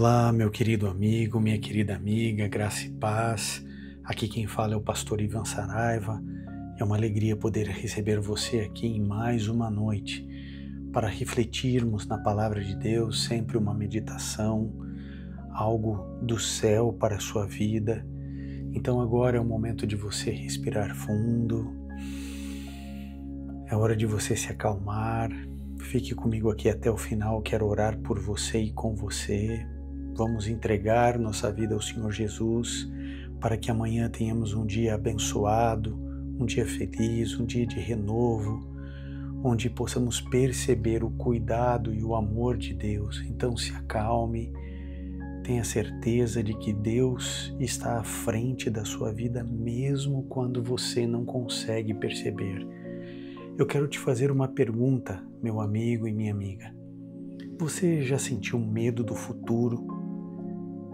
Olá, meu querido amigo, minha querida amiga, graça e paz. Aqui quem fala é o pastor Ivan Saraiva. É uma alegria poder receber você aqui em mais uma noite para refletirmos na palavra de Deus, sempre uma meditação, algo do céu para a sua vida. Então agora é o momento de você respirar fundo, é hora de você se acalmar. Fique comigo aqui até o final, quero orar por você e com você. Vamos entregar nossa vida ao Senhor Jesus para que amanhã tenhamos um dia abençoado, um dia feliz, um dia de renovo, onde possamos perceber o cuidado e o amor de Deus. Então se acalme, tenha certeza de que Deus está à frente da sua vida mesmo quando você não consegue perceber. Eu quero te fazer uma pergunta, meu amigo e minha amiga. Você já sentiu medo do futuro?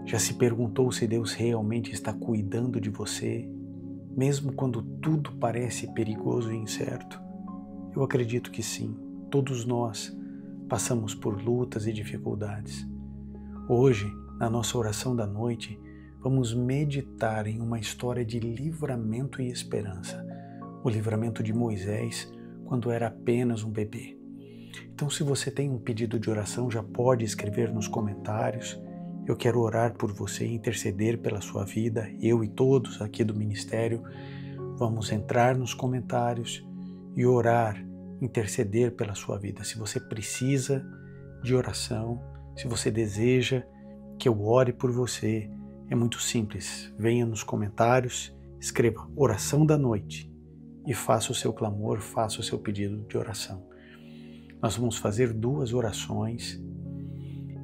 Já se perguntou se Deus realmente está cuidando de você, mesmo quando tudo parece perigoso e incerto? Eu acredito que sim, todos nós passamos por lutas e dificuldades. Hoje, na nossa oração da noite, vamos meditar em uma história de livramento e esperança, o livramento de Moisés quando era apenas um bebê. Então, se você tem um pedido de oração, já pode escrever nos comentários. Eu quero orar por você e interceder pela sua vida. Eu e todos aqui do ministério vamos entrar nos comentários e orar, interceder pela sua vida. Se você precisa de oração, se você deseja que eu ore por você, é muito simples. Venha nos comentários, escreva oração da noite e faça o seu clamor, faça o seu pedido de oração. Nós vamos fazer 2 orações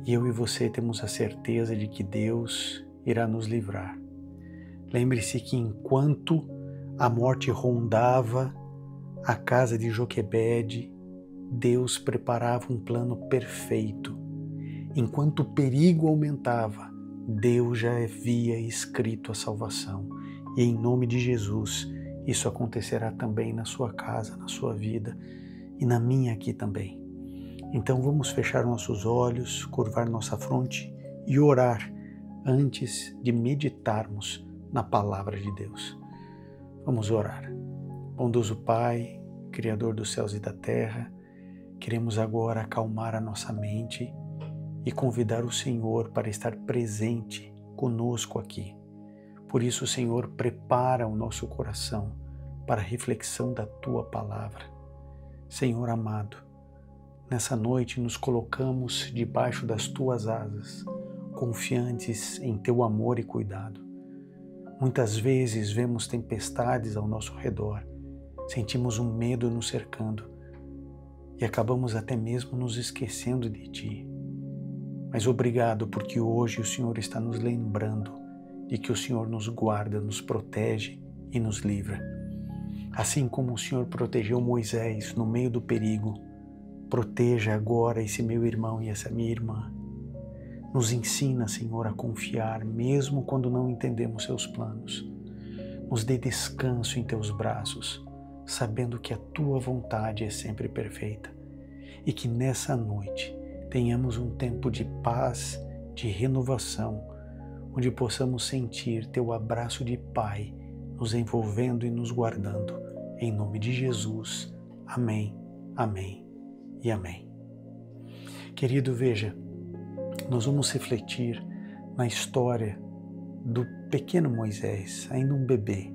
e eu e você temos a certeza de que Deus irá nos livrar. Lembre-se que enquanto a morte rondava a casa de Joquebede, Deus preparava um plano perfeito. Enquanto o perigo aumentava, Deus já havia escrito a salvação. E em nome de Jesus, isso acontecerá também na sua casa, na sua vida e na minha aqui também. Então vamos fechar nossos olhos, curvar nossa fronte e orar antes de meditarmos na palavra de Deus. Vamos orar. Bondoso Pai, Criador dos céus e da terra, queremos agora acalmar a nossa mente e convidar o Senhor para estar presente conosco aqui. Por isso, Senhor, prepara o nosso coração para a reflexão da Tua palavra. Senhor amado, nessa noite nos colocamos debaixo das Tuas asas, confiantes em Teu amor e cuidado. Muitas vezes vemos tempestades ao nosso redor, sentimos um medo nos cercando e acabamos até mesmo nos esquecendo de Ti. Mas obrigado porque hoje o Senhor está nos lembrando de que o Senhor nos guarda, nos protege e nos livra. Assim como o Senhor protegeu Moisés no meio do perigo, proteja agora esse meu irmão e essa minha irmã. Nos ensina, Senhor, a confiar, mesmo quando não entendemos seus planos. Nos dê descanso em Teus braços, sabendo que a Tua vontade é sempre perfeita. E que nessa noite tenhamos um tempo de paz, de renovação, onde possamos sentir Teu abraço de Pai nos envolvendo e nos guardando. Em nome de Jesus. Amém, amém e amém. Querido, veja, nós vamos refletir na história do pequeno Moisés, ainda um bebê.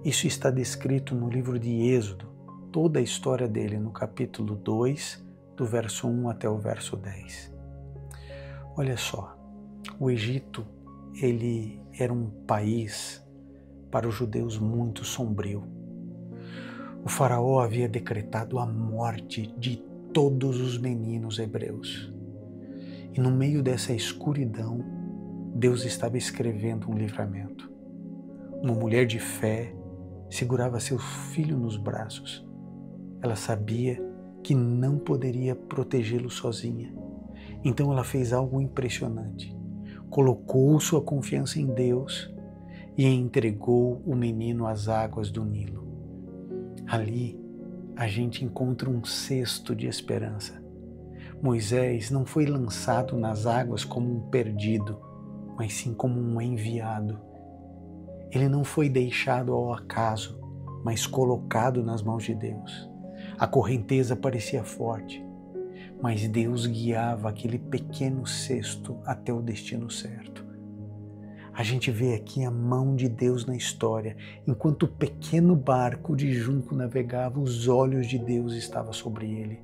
Isso está descrito no livro de Êxodo, toda a história dele no capítulo 2, do verso 1 até o verso 10. Olha só, o Egito, ele era um país para os judeus muito sombrio. O faraó havia decretado a morte de todos os meninos hebreus. E no meio dessa escuridão, Deus estava escrevendo um livramento. Uma mulher de fé segurava seu filho nos braços. Ela sabia que não poderia protegê-lo sozinha. Então ela fez algo impressionante. Colocou sua confiança em Deus e entregou o menino às águas do Nilo. Ali a gente encontra um cesto de esperança, Moisés não foi lançado nas águas como um perdido, mas sim como um enviado. Ele não foi deixado ao acaso, mas colocado nas mãos de Deus. A correnteza parecia forte, mas Deus guiava aquele pequeno cesto até o destino certo. A gente vê aqui a mão de Deus na história. Enquanto o pequeno barco de junco navegava, os olhos de Deus estavam sobre ele.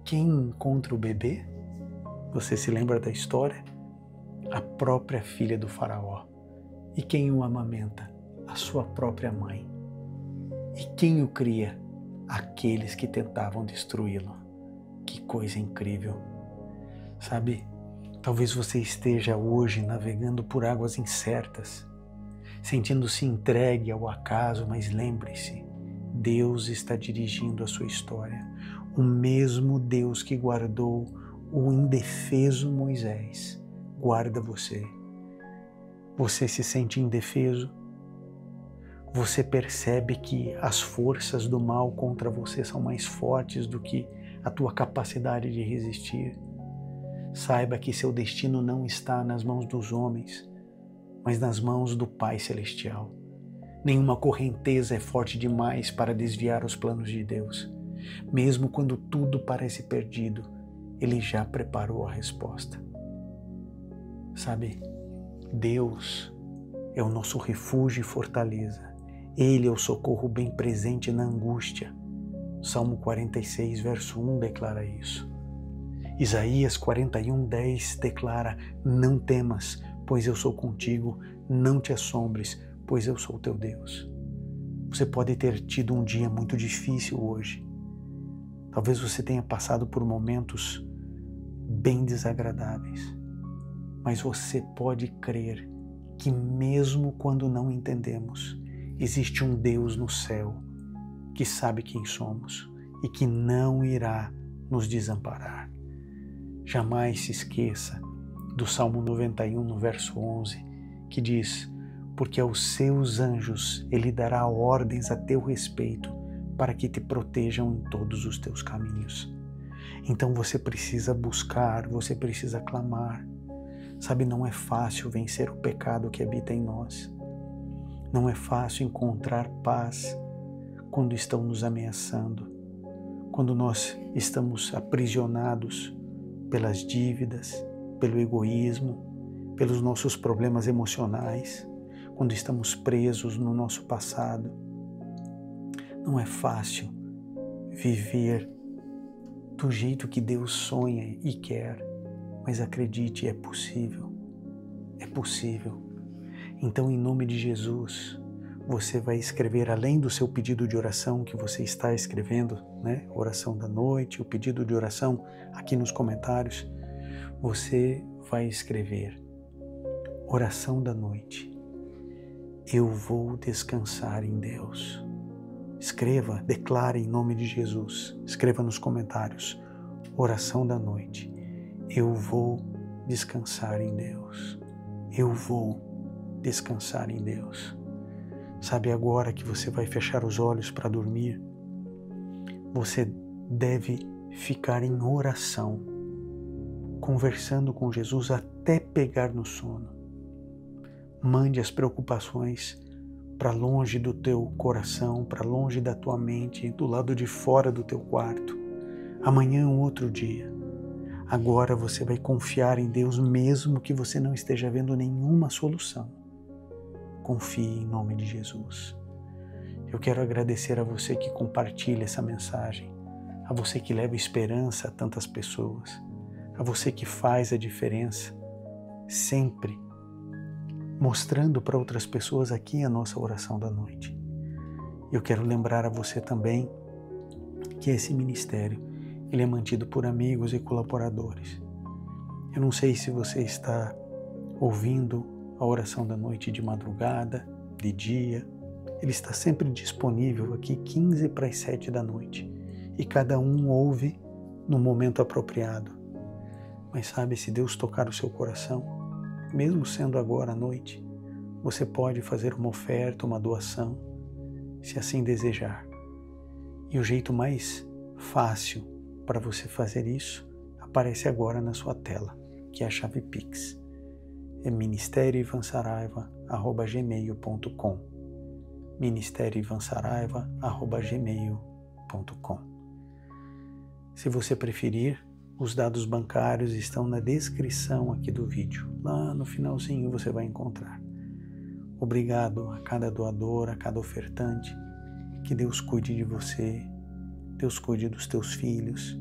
Quem encontra o bebê? Você se lembra da história? A própria filha do faraó. E quem o amamenta? A sua própria mãe. E quem o cria? Aqueles que tentavam destruí-lo. Que coisa incrível. Sabe, talvez você esteja hoje navegando por águas incertas, sentindo-se entregue ao acaso, mas lembre-se, Deus está dirigindo a sua história. O mesmo Deus que guardou o indefeso Moisés, guarda você. Você se sente indefeso? Você percebe que as forças do mal contra você são mais fortes do que a tua capacidade de resistir? Saiba que seu destino não está nas mãos dos homens, mas nas mãos do Pai Celestial. Nenhuma correnteza é forte demais para desviar os planos de Deus. Mesmo quando tudo parece perdido, Ele já preparou a resposta. Sabe, Deus é o nosso refúgio e fortaleza. Ele é o socorro bem presente na angústia. Salmo 46, verso 1 declara isso. Isaías 41:10 declara: não temas, pois eu sou contigo, não te assombres, pois eu sou teu Deus. Você pode ter tido um dia muito difícil hoje. Talvez você tenha passado por momentos bem desagradáveis, mas você pode crer que mesmo quando não entendemos, existe um Deus no céu que sabe quem somos e que não irá nos desamparar. Jamais se esqueça do Salmo 91, no verso 11, que diz: porque aos seus anjos Ele dará ordens a teu respeito para que te protejam em todos os teus caminhos. Então você precisa buscar, você precisa clamar. Sabe, não é fácil vencer o pecado que habita em nós. Não é fácil encontrar paz quando estão nos ameaçando, quando nós estamos aprisionados pelas dívidas, pelo egoísmo, pelos nossos problemas emocionais, quando estamos presos no nosso passado. Não é fácil viver do jeito que Deus sonha e quer, mas acredite, é possível. É possível. Então, em nome de Jesus, você vai escrever, além do seu pedido de oração que você está escrevendo, né? Oração da noite, o pedido de oração aqui nos comentários, você vai escrever: oração da noite. Eu vou descansar em Deus. Escreva, declare em nome de Jesus. Escreva nos comentários: oração da noite. Eu vou descansar em Deus. Eu vou descansar em Deus. Sabe, agora que você vai fechar os olhos para dormir, você deve ficar em oração, conversando com Jesus até pegar no sono. Mande as preocupações para longe do teu coração, para longe da tua mente, do lado de fora do teu quarto. Amanhã é um outro dia. Agora você vai confiar em Deus mesmo que você não esteja vendo nenhuma solução. Confie em nome de Jesus. Eu quero agradecer a você que compartilha essa mensagem, a você que leva esperança a tantas pessoas, a você que faz a diferença, sempre mostrando para outras pessoas aqui a nossa oração da noite. Eu quero lembrar a você também que esse ministério, ele é mantido por amigos e colaboradores. Eu não sei se você está ouvindo a oração da noite de madrugada, de dia. Ele está sempre disponível aqui 15 para as 7 da noite. E cada um ouve no momento apropriado. Mas sabe, se Deus tocar o seu coração, mesmo sendo agora à noite, você pode fazer uma oferta, uma doação, se assim desejar. E o jeito mais fácil para você fazer isso aparece agora na sua tela, que é a chave Pix. É ministerioivansaraiva@gmail.com, ministerioivansaraiva@gmail.com. Se você preferir, os dados bancários estão na descrição aqui do vídeo. Lá no finalzinho você vai encontrar. Obrigado a cada doador, a cada ofertante. Que Deus cuide de você, Deus cuide dos teus filhos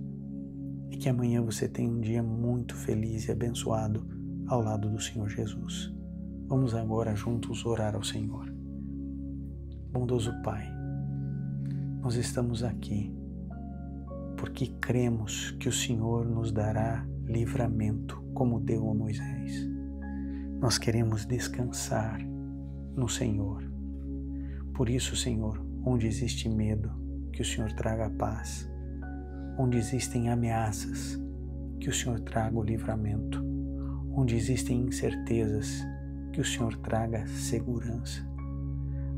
e que amanhã você tenha um dia muito feliz e abençoado ao lado do Senhor Jesus. Vamos agora juntos orar ao Senhor. Bondoso Pai, nós estamos aqui porque cremos que o Senhor nos dará livramento como deu a Moisés. Nós queremos descansar no Senhor. Por isso, Senhor, onde existe medo, que o Senhor traga a paz. Onde existem ameaças, que o Senhor traga o livramento. Onde existem incertezas, que o Senhor traga segurança.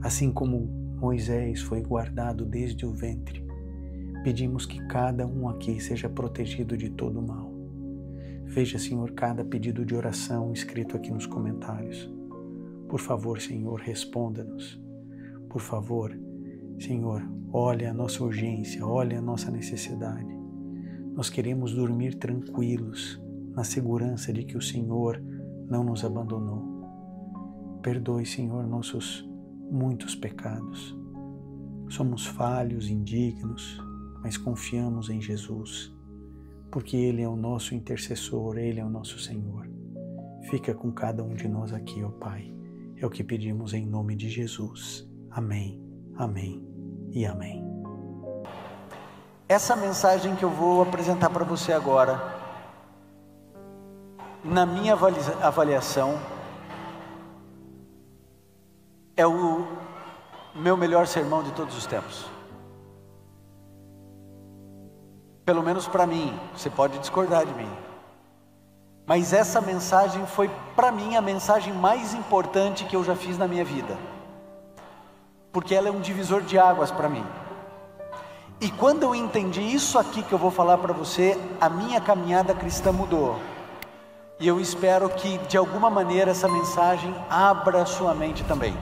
Assim como Moisés foi guardado desde o ventre, pedimos que cada um aqui seja protegido de todo o mal. Veja, Senhor, cada pedido de oração escrito aqui nos comentários. Por favor, Senhor, responda-nos. Por favor, Senhor, olha a nossa urgência, olha a nossa necessidade. Nós queremos dormir tranquilos, na segurança de que o Senhor não nos abandonou. Perdoe, Senhor, nossos muitos pecados. Somos falhos, indignos, mas confiamos em Jesus, porque Ele é o nosso intercessor, Ele é o nosso Senhor. Fica com cada um de nós aqui, ó Pai. É o que pedimos em nome de Jesus. Amém, amém e amém. Essa mensagem que eu vou apresentar para você agora, na minha avaliação, é o meu melhor sermão de todos os tempos. Pelo menos para mim, você pode discordar de mim. Mas essa mensagem foi para mim a mensagem mais importante que eu já fiz na minha vida. Porque ela é um divisor de águas para mim. E quando eu entendi isso aqui que eu vou falar para você, a minha caminhada cristã mudou. E eu espero que de alguma maneira essa mensagem abra a sua mente também.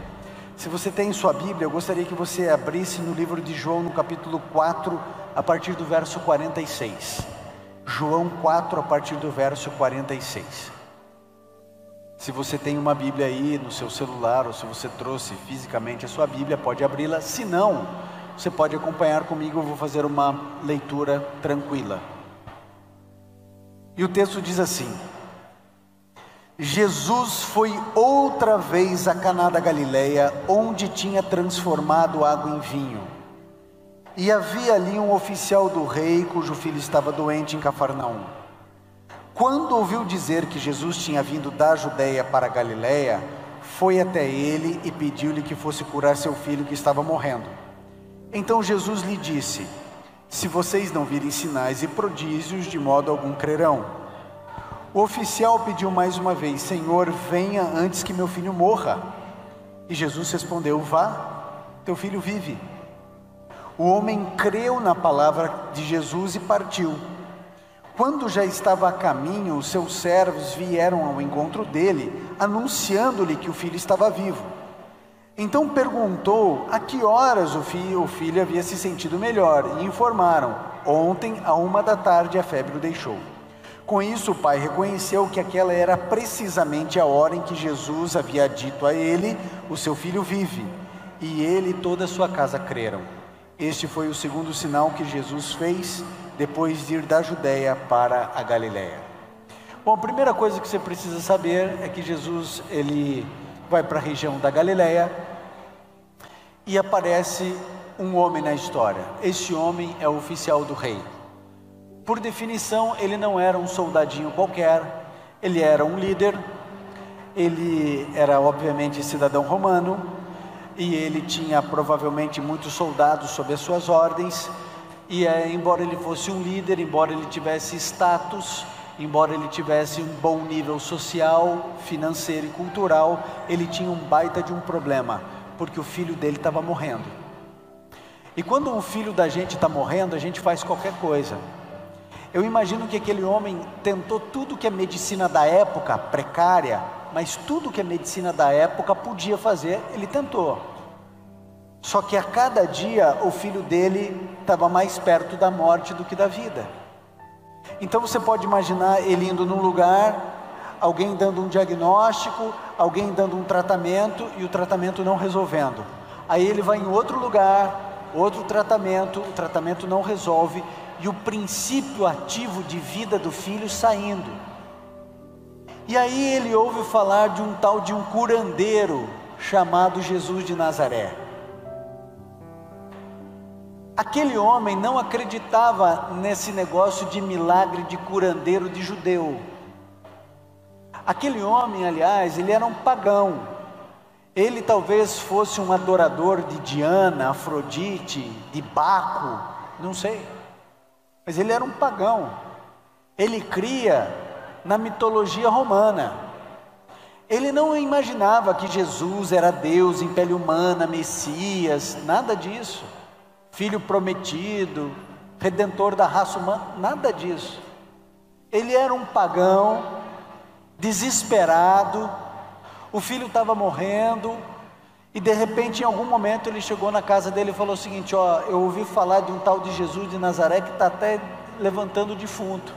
Se você tem sua Bíblia, eu gostaria que você abrisse no livro de João, no capítulo 4, a partir do verso 46. João 4, a partir do verso 46. Se você tem uma Bíblia aí no seu celular, ou se você trouxe fisicamente a sua Bíblia, pode abri-la. Se não, você pode acompanhar comigo, eu vou fazer uma leitura tranquila. E o texto diz assim: Jesus foi outra vez a Caná da Galileia, onde tinha transformado água em vinho. E havia ali um oficial do rei, cujo filho estava doente em Cafarnaum. Quando ouviu dizer que Jesus tinha vindo da Judeia para a Galileia, foi até ele e pediu-lhe que fosse curar seu filho que estava morrendo. Então Jesus lhe disse: se vocês não virem sinais e prodígios, de modo algum crerão. O oficial pediu mais uma vez: Senhor, venha antes que meu filho morra. E Jesus respondeu: vá, teu filho vive. O homem creu na palavra de Jesus e partiu. Quando já estava a caminho, os seus servos vieram ao encontro dele, anunciando-lhe que o filho estava vivo. Então perguntou a que horas o filho havia se sentido melhor, e informaram: ontem, à 1h a febre o deixou. Com isso, o pai reconheceu que aquela era precisamente a hora em que Jesus havia dito a ele: o seu filho vive. E ele e toda a sua casa creram. Este foi o segundo sinal que Jesus fez depois de ir da Judeia para a Galileia. Bom, a primeira coisa que você precisa saber é que Jesus, ele vai para a região da Galileia e aparece um homem na história. Esse homem é o oficial do rei. Por definição, ele não era um soldadinho qualquer, ele era um líder, ele era obviamente cidadão romano, e ele tinha provavelmente muitos soldados sob as suas ordens, e embora ele fosse um líder, embora ele tivesse status, embora ele tivesse um bom nível social, financeiro e cultural, ele tinha um baita de um problema, porque o filho dele estava morrendo. E quando o filho da gente está morrendo, a gente faz qualquer coisa. Eu imagino que aquele homem tentou tudo que a medicina da época, precária, mas tudo que a medicina da época podia fazer, ele tentou. Só que a cada dia o filho dele estava mais perto da morte do que da vida. Então você pode imaginar ele indo num lugar, alguém dando um diagnóstico, alguém dando um tratamento e o tratamento não resolvendo. Aí ele vai em outro lugar, outro tratamento, o tratamento não resolve e o princípio ativo de vida do filho saindo. E aí ele ouve falar de um tal de um curandeiro chamado Jesus de Nazaré. Aquele homem não acreditava nesse negócio de milagre de curandeiro de judeu. Aquele homem, aliás, ele era um pagão. Ele talvez fosse um adorador de Diana, Afrodite, de Baco, não sei. Mas ele era um pagão. Ele cria na mitologia romana. Ele não imaginava que Jesus era Deus em pele humana, Messias, nada disso. Filho prometido, redentor da raça humana, nada disso. Ele era um pagão, desesperado, o filho estava morrendo, e de repente em algum momento ele chegou na casa dele e falou o seguinte: ó, eu ouvi falar de um tal de Jesus de Nazaré que está até levantando o defunto,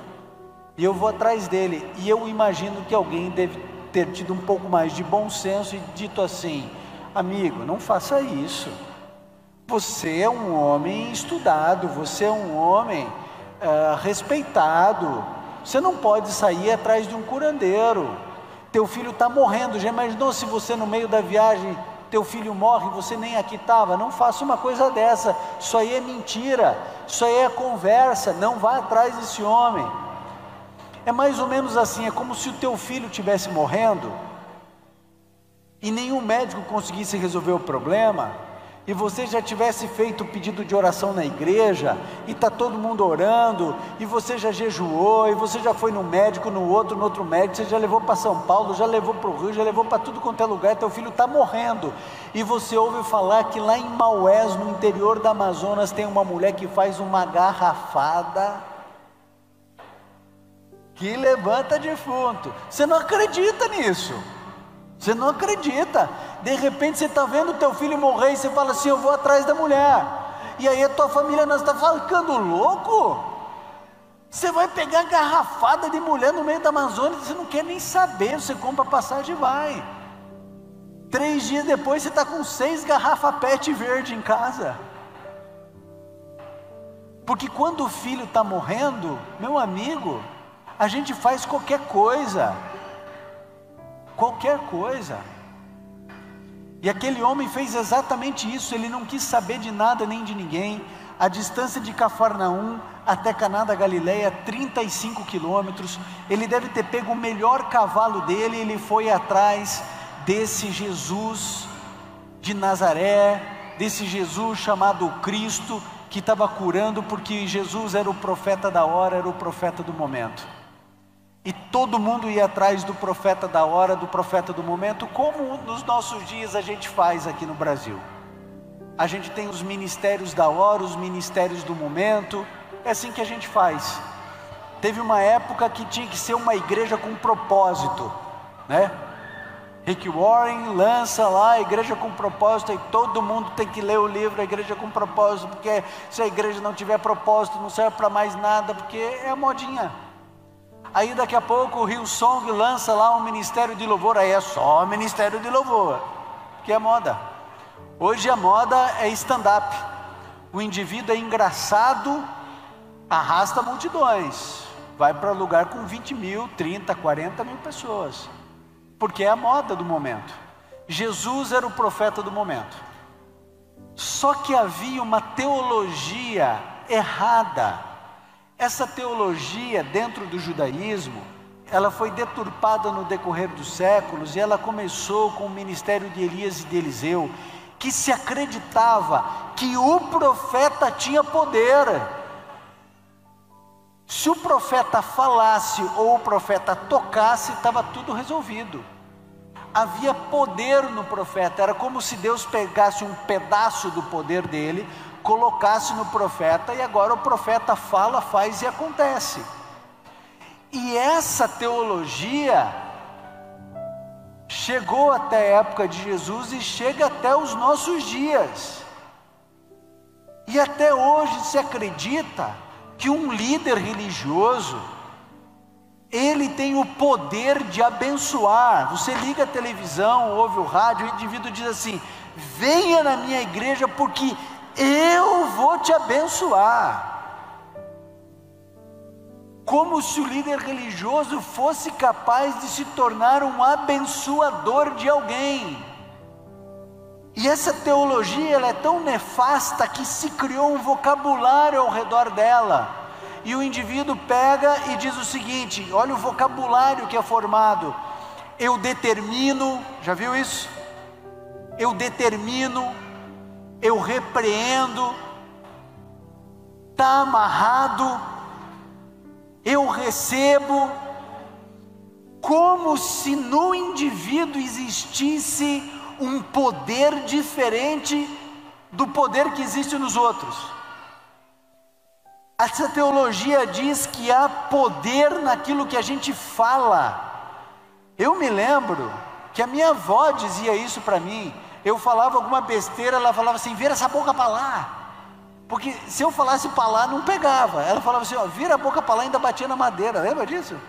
e eu vou atrás dele. E eu imagino que alguém deve ter tido um pouco mais de bom senso e dito assim: amigo, não faça isso. Você é um homem estudado, você é um homem respeitado, você não pode sair atrás de um curandeiro. Teu filho está morrendo. Já imaginou se você no meio da viagem, teu filho morre e você nem aqui estava? Não faça uma coisa dessa, isso aí é mentira, isso aí é conversa, não vá atrás desse homem. É mais ou menos assim, é como se o teu filho estivesse morrendo e nenhum médico conseguisse resolver o problema, e você já tivesse feito o pedido de oração na igreja, e está todo mundo orando, e você já jejuou, e você já foi no médico, no outro médico, você já levou para São Paulo, já levou para o Rio, já levou para tudo quanto é lugar, teu filho está morrendo, e você ouve falar que lá em Maués, no interior da Amazonas, tem uma mulher que faz uma garrafada, que levanta defunto. Você não acredita nisso, você não acredita. De repente você está vendo o teu filho morrer e você fala assim: eu vou atrás da mulher. E aí a tua família não está ficando louco? Você vai pegar garrafada de mulher no meio da Amazônia, você não quer nem saber, você compra passagem e vai. 3 dias depois você está com 6 garrafas PET verde em casa. Porque quando o filho está morrendo, meu amigo, a gente faz qualquer coisa. Qualquer coisa. E aquele homem fez exatamente isso. Ele não quis saber de nada nem de ninguém. A distância de Cafarnaum até Caná da Galileia, 35 quilômetros. Ele deve ter pego o melhor cavalo dele. Ele foi atrás desse Jesus de Nazaré, desse Jesus chamado Cristo, que estava curando, porque Jesus era o profeta da hora, era o profeta do momento. E todo mundo ia atrás do profeta da hora, do profeta do momento, como nos nossos dias a gente faz aqui no Brasil. A gente tem os ministérios da hora, os ministérios do momento, é assim que a gente faz. Teve uma época que tinha que ser uma igreja com propósito, né? Rick Warren lança lá a igreja com propósito, e todo mundo tem que ler o livro A Igreja com Propósito, porque se a igreja não tiver propósito não serve para mais nada, porque é a modinha. Aí daqui a pouco o Hillsong lança lá um ministério de louvor, aí é só ministério de louvor, que é moda. Hoje a moda é stand-up, o indivíduo é engraçado, arrasta multidões, vai para lugar com 20 mil, 30, 40 mil pessoas, porque é a moda do momento. Jesus era o profeta do momento, só que havia uma teologia errada. Essa teologia dentro do judaísmo, ela foi deturpada no decorrer dos séculos, e ela começou com o ministério de Elias e de Eliseu, que se acreditava que o profeta tinha poder. Se o profeta falasse ou o profeta tocasse, estava tudo resolvido. Havia poder no profeta, era como se Deus pegasse um pedaço do poder dele, colocasse no profeta, e agora o profeta fala, faz e acontece. E essa teologia chegou até a época de Jesus e chega até os nossos dias. E até hoje se acredita que um líder religioso, ele tem o poder de abençoar. Você liga a televisão, ouve o rádio, o indivíduo diz assim: venha na minha igreja porque eu vou te abençoar. Como se o líder religioso fosse capaz de se tornar um abençoador de alguém. E essa teologia, ela é tão nefasta que se criou um vocabulário ao redor dela. E o indivíduo pega e diz o seguinte: olha o vocabulário que é formado. Eu determino, já viu isso? Eu determino, eu repreendo, está amarrado, eu recebo, como se no indivíduo existisse um poder diferente do poder que existe nos outros. Essa teologia diz que há poder naquilo que a gente fala. Eu me lembro que a minha avó dizia isso para mim. Eu falava alguma besteira, ela falava assim: vira essa boca para lá. Porque se eu falasse para lá, não pegava. Ela falava assim: ó, vira a boca para lá, e ainda batia na madeira. Lembra disso?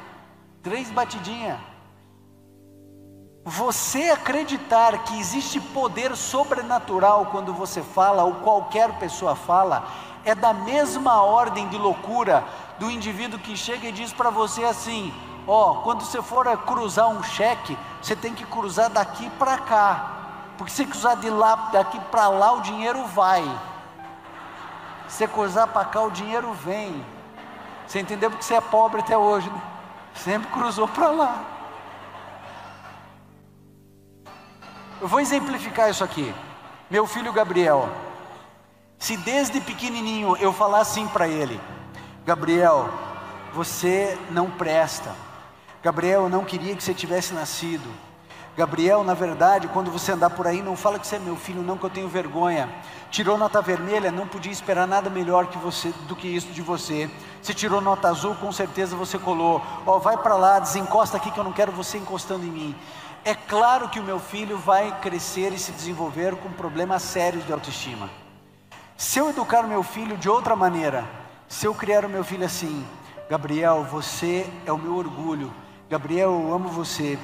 3 batidinhas. Você acreditar que existe poder sobrenatural quando você fala, ou qualquer pessoa fala, é da mesma ordem de loucura do indivíduo que chega e diz para você assim: ó, quando você for cruzar um cheque, você tem que cruzar daqui para cá, porque se cruzar de lá, daqui para lá, o dinheiro vai. Se você cruzar para cá, o dinheiro vem. Você entendeu? Porque você é pobre até hoje, né? Sempre cruzou para lá. Eu vou exemplificar isso aqui. Meu filho Gabriel, se desde pequenininho eu falar assim para ele: Gabriel, você não presta. Gabriel, eu não queria que você tivesse nascido. Gabriel, na verdade, quando você andar por aí, não fala que você é meu filho não, que eu tenho vergonha. Tirou nota vermelha, não podia esperar nada melhor que você, do que isso de você. Você tirou nota azul, com certeza você colou. Ó, vai para lá, desencosta aqui que eu não quero você encostando em mim. É claro que o meu filho vai crescer e se desenvolver com problemas sérios de autoestima. Se eu educar o meu filho de outra maneira, se eu criar o meu filho assim: Gabriel, você é o meu orgulho. Gabriel, eu amo você.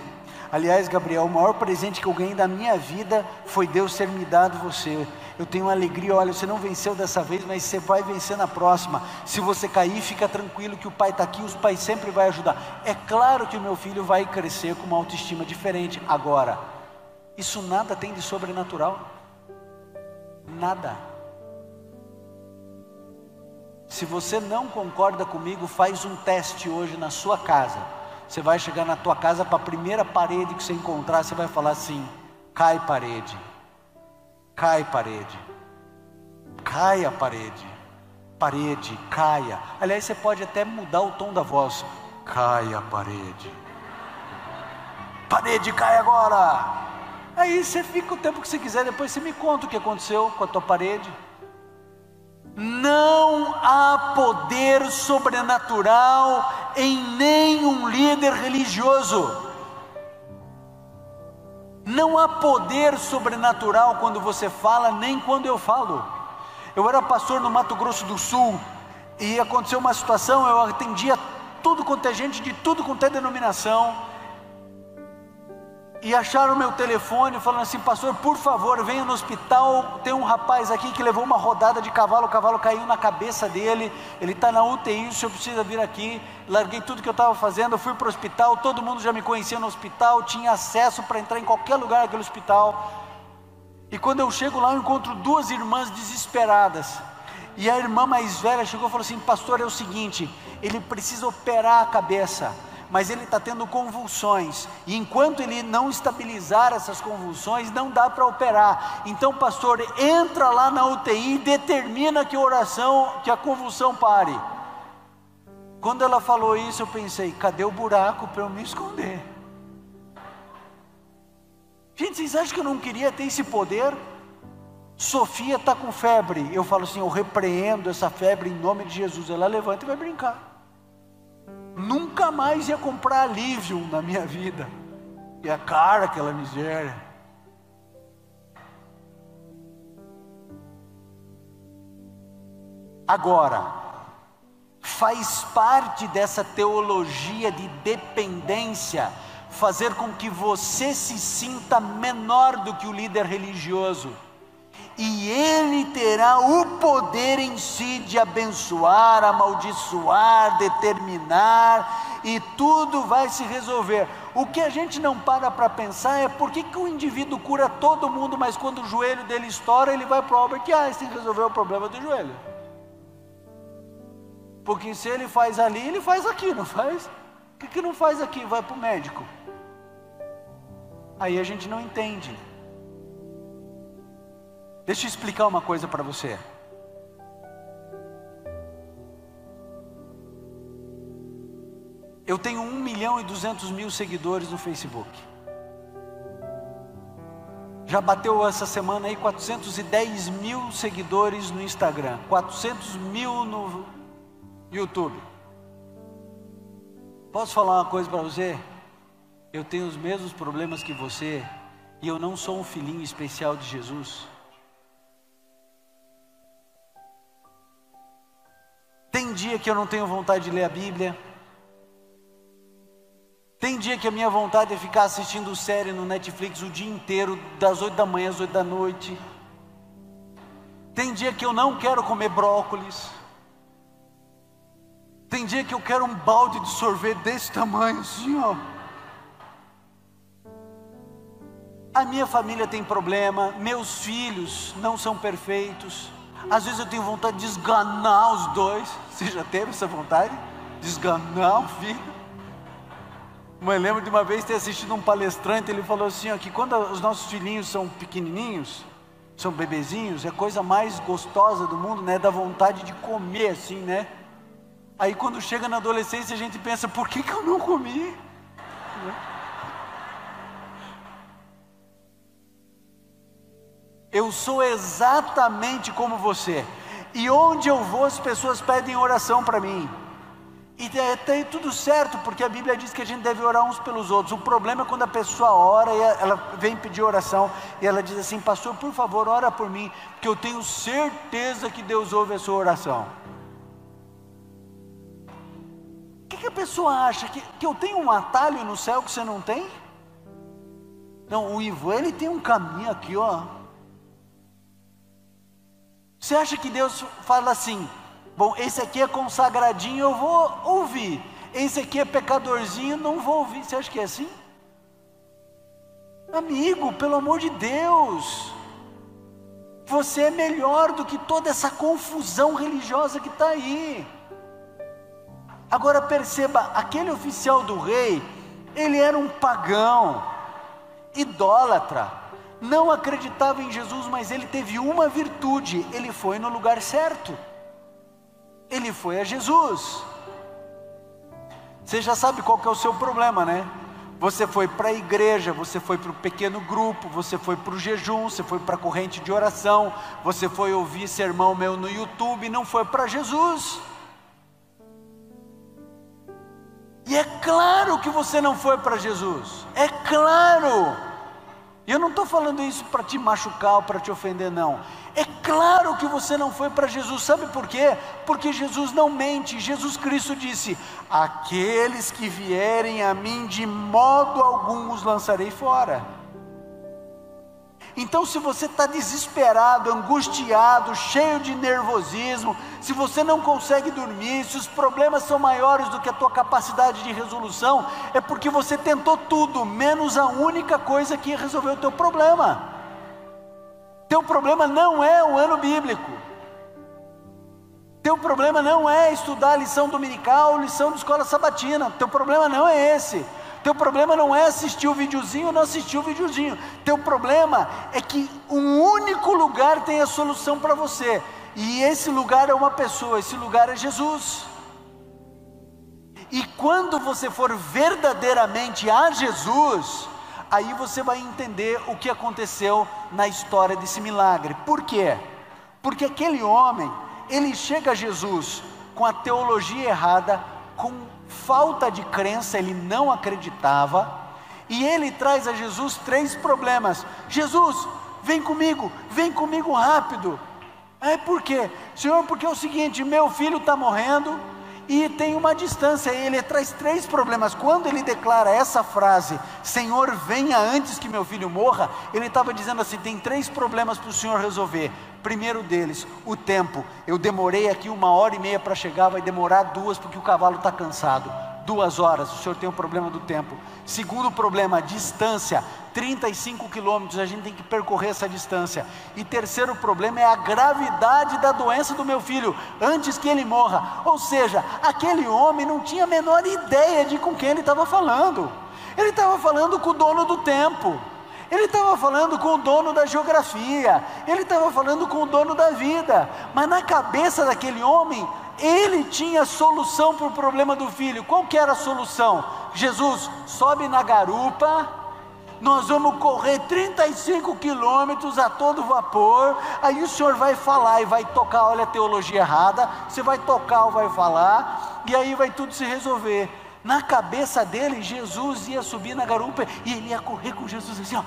Aliás, Gabriel, o maior presente que eu ganhei da minha vida foi Deus ter me dado você. Eu tenho uma alegria, olha, você não venceu dessa vez, mas você vai vencer na próxima. Se você cair, fica tranquilo que o pai está aqui, os pais sempre vão ajudar. É claro que o meu filho vai crescer com uma autoestima diferente. Agora, isso nada tem de sobrenatural. Nada. Se você não concorda comigo, faz um teste hoje na sua casa. Você vai chegar na tua casa, para a primeira parede que você encontrar, você vai falar assim: cai parede, cai parede, cai a parede, parede, caia. Aliás, você pode até mudar o tom da voz: cai a parede, parede, cai agora. Aí você fica o tempo que você quiser, depois você me conta o que aconteceu com a tua parede. Não há poder sobrenatural em nenhum líder religioso. Não há poder sobrenatural quando você fala, nem quando eu falo. Eu era pastor no Mato Grosso do Sul, e aconteceu uma situação, eu atendia tudo quanto é gente, de tudo quanto é denominação, e acharam meu telefone falando assim: pastor, por favor, venha no hospital, tem um rapaz aqui que levou uma rodada de cavalo, o cavalo caiu na cabeça dele, ele está na UTI, o senhor precisa vir aqui. Larguei tudo que eu estava fazendo, eu fui para o hospital, todo mundo já me conhecia no hospital, tinha acesso para entrar em qualquer lugar daquele hospital. E quando eu chego lá, eu encontro 2 irmãs desesperadas, e a irmã mais velha chegou e falou assim: pastor, é o seguinte, ele precisa operar a cabeça, mas ele está tendo convulsões, e enquanto ele não estabilizar essas convulsões, não dá para operar. Então, pastor, entra lá na UTI e determina que a convulsão pare. Quando ela falou isso, eu pensei: cadê o buraco para eu me esconder? Gente, vocês acham que eu não queria ter esse poder Sofia está com febre, eu falo assim, eu repreendo essa febre em nome de Jesus. Ela levanta e vai brincar. Nunca mais ia comprar alívio na minha vida. E a cara, aquela miséria. Agora, faz parte dessa teologia de dependência fazer com que você se sinta menor do que o líder religioso, e ele terá o poder em si de abençoar, amaldiçoar, determinar, e tudo vai se resolver. O que a gente não para pensar é por que o indivíduo cura todo mundo, mas quando o joelho dele estoura, ele vai para o Albert Einstein resolver o problema do joelho. Porque se ele faz ali, ele faz aqui, não faz? Por que não faz aqui? Vai para o médico. Aí a gente não entende. Deixa eu explicar uma coisa para você. Eu tenho 1.200.000 seguidores no Facebook. Já bateu essa semana aí 410.000 seguidores no Instagram, 400.000 no YouTube. Posso falar uma coisa para você? Eu tenho os mesmos problemas que você, e eu não sou um filhinho especial de Jesus. Tem dia que eu não tenho vontade de ler a Bíblia. Tem dia que a minha vontade é ficar assistindo série no Netflix o dia inteiro, das 8 da manhã às 8 da noite. Tem dia que eu não quero comer brócolis. Tem dia que eu quero um balde de sorvete desse tamanho assim, ó. A minha família tem problema, meus filhos não são perfeitos. Às vezes eu tenho vontade de esganar os dois. Você já teve essa vontade? De esganar o filho? Mas lembro de uma vez ter assistido um palestrante, ele falou assim, ó, que quando os nossos filhinhos são pequenininhos, são bebezinhos, é a coisa mais gostosa do mundo, né? Dá vontade de comer assim, né? Aí quando chega na adolescência a gente pensa, por que eu não comi? Eu sou exatamente como você, e onde eu vou as pessoas pedem oração para mim, e tem tudo certo, porque a Bíblia diz que a gente deve orar uns pelos outros. O problema é quando a pessoa ora, e ela vem pedir oração, e ela diz assim, pastor, por favor, ora por mim, porque eu tenho certeza que Deus ouve a sua oração. O que a pessoa acha? Que eu tenho um atalho no céu que você não tem? Não, o Ivan, ele tem um caminho aqui, ó. Você acha que Deus fala assim, bom, esse aqui é consagradinho, eu vou ouvir. Esse aqui é pecadorzinho, não vou ouvir. Você acha que é assim? Amigo, pelo amor de Deus, você é melhor do que toda essa confusão religiosa que está aí. Agora perceba, aquele oficial do rei, ele era um pagão, idólatra, não acreditava em Jesus, mas ele teve uma virtude, ele foi no lugar certo, ele foi a Jesus. Você já sabe qual que é o seu problema, né? Você foi para a igreja, você foi para o pequeno grupo, você foi para o jejum, você foi para a corrente de oração, você foi ouvir sermão meu no YouTube, não foi para Jesus. E é claro que você não foi para Jesus, é claro. E eu não estou falando isso para te machucar ou para te ofender, não. É claro que você não foi para Jesus, sabe por quê? Porque Jesus não mente. Jesus Cristo disse, aqueles que vierem a mim, de modo algum os lançarei fora. Então se você está desesperado, angustiado, cheio de nervosismo, se você não consegue dormir, se os problemas são maiores do que a tua capacidade de resolução, é porque você tentou tudo, menos a única coisa que ia resolver o teu problema. Teu problema não é o ano bíblico. Teu problema não é estudar a lição dominical, lição de escola sabatina. Teu problema não é esse. Teu problema não é assistir o videozinho ou não assistir o videozinho. Teu problema é que um único lugar tem a solução para você. E esse lugar é uma pessoa, esse lugar é Jesus. E quando você for verdadeiramente a Jesus, aí você vai entender o que aconteceu na história desse milagre. Por quê? Porque aquele homem, ele chega a Jesus com a teologia errada, com falta de crença, ele não acreditava, e ele traz a Jesus 3 problemas. Jesus, vem comigo rápido. Por quê? Senhor, porque é o seguinte, meu filho está morrendo, e tem uma distância. Ele traz 3 problemas. Quando ele declara essa frase, Senhor, venha antes que meu filho morra, ele estava dizendo assim, tem 3 problemas para o Senhor resolver. Primeiro deles, o tempo. Eu demorei aqui 1h30 para chegar, vai demorar 2 porque o cavalo está cansado. 2 horas, o Senhor tem o problema do tempo. Segundo problema, distância, 35 quilômetros, a gente tem que percorrer essa distância. E terceiro problema é a gravidade da doença do meu filho, antes que ele morra. Ou seja, aquele homem não tinha a menor ideia de com quem ele estava falando. Ele estava falando com o dono do tempo, ele estava falando com o dono da geografia, ele estava falando com o dono da vida. Mas na cabeça daquele homem, ele tinha solução para o problema do filho. Qual que era a solução? Jesus, sobe na garupa, nós vamos correr 35 quilômetros a todo vapor, aí o Senhor vai falar e vai tocar, olha a teologia errada, você vai tocar ou vai falar, e aí vai tudo se resolver. Na cabeça dele, Jesus ia subir na garupa, e ele ia correr com Jesus assim, ó.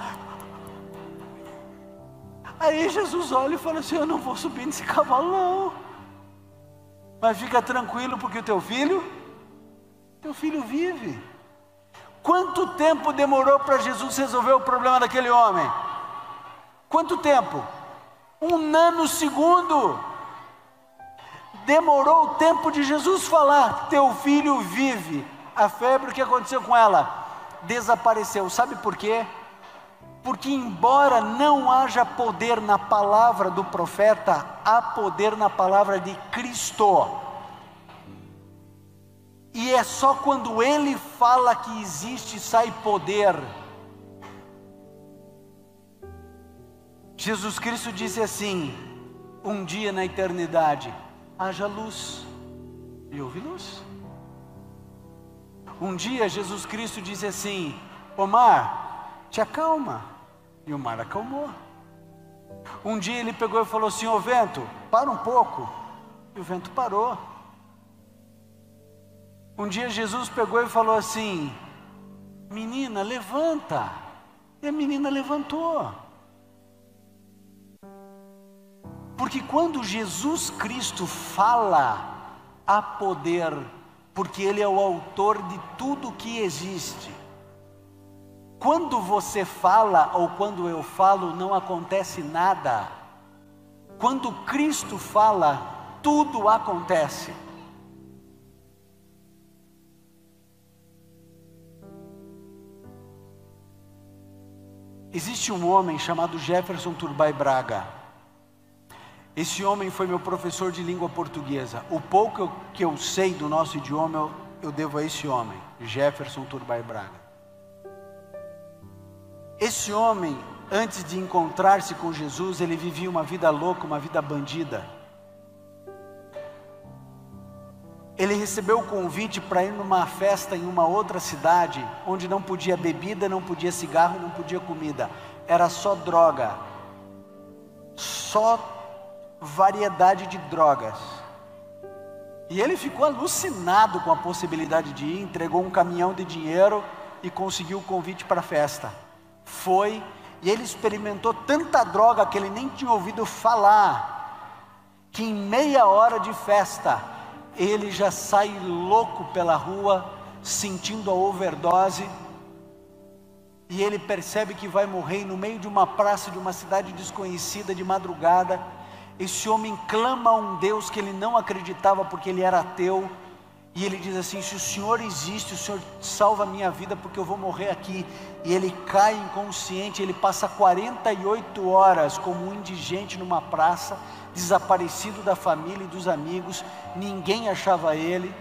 Aí Jesus olha e fala assim, eu não vou subir nesse cavalo não, mas fica tranquilo, porque o teu filho vive. Quanto tempo demorou para Jesus resolver o problema daquele homem? Quanto tempo? 1 nanosegundo. Demorou o tempo de Jesus falar, teu filho vive. A febre, o que aconteceu com ela? Desapareceu. Sabe por quê? Porque embora não haja poder na palavra do profeta, há poder na palavra de Cristo. E é só quando ele fala que existe, sai poder. Jesus Cristo disse assim, um dia na eternidade, haja luz, e houve luz. Um dia Jesus Cristo disse assim, o mar, te acalma, e o mar acalmou. Um dia ele pegou e falou assim, ô vento, para um pouco, e o vento parou. Um dia Jesus pegou e falou assim, menina, levanta, e a menina levantou. Porque quando Jesus Cristo fala, há poder, porque Ele é o autor de tudo que existe. Quando você fala ou quando eu falo, não acontece nada. Quando Cristo fala, tudo acontece. Existe um homem chamado Jefferson Turbay Braga. Esse homem foi meu professor de língua portuguesa. O pouco que eu sei do nosso idioma, eu devo a esse homem, Jefferson Turbay Braga. Esse homem, antes de encontrar-se com Jesus, ele vivia uma vida louca, uma vida bandida. Ele recebeu o convite para ir numa festa em uma outra cidade, onde não podia bebida, não podia cigarro, não podia comida. Era só droga. Só variedade de drogas. E ele ficou alucinado com a possibilidade de ir, entregou um caminhão de dinheiro e conseguiu o convite para a festa. Foi, e ele experimentou tanta droga que ele nem tinha ouvido falar, que em meia hora de festa, ele já sai louco pela rua, sentindo a overdose, e ele percebe que vai morrer no meio de uma praça de uma cidade desconhecida de madrugada. Esse homem clama a um Deus que ele não acreditava porque ele era ateu, e ele diz assim, se o Senhor existe, o Senhor salva a minha vida porque eu vou morrer aqui. E ele cai inconsciente, ele passa 48 horas como um indigente numa praça, desaparecido da família e dos amigos, ninguém achava ele.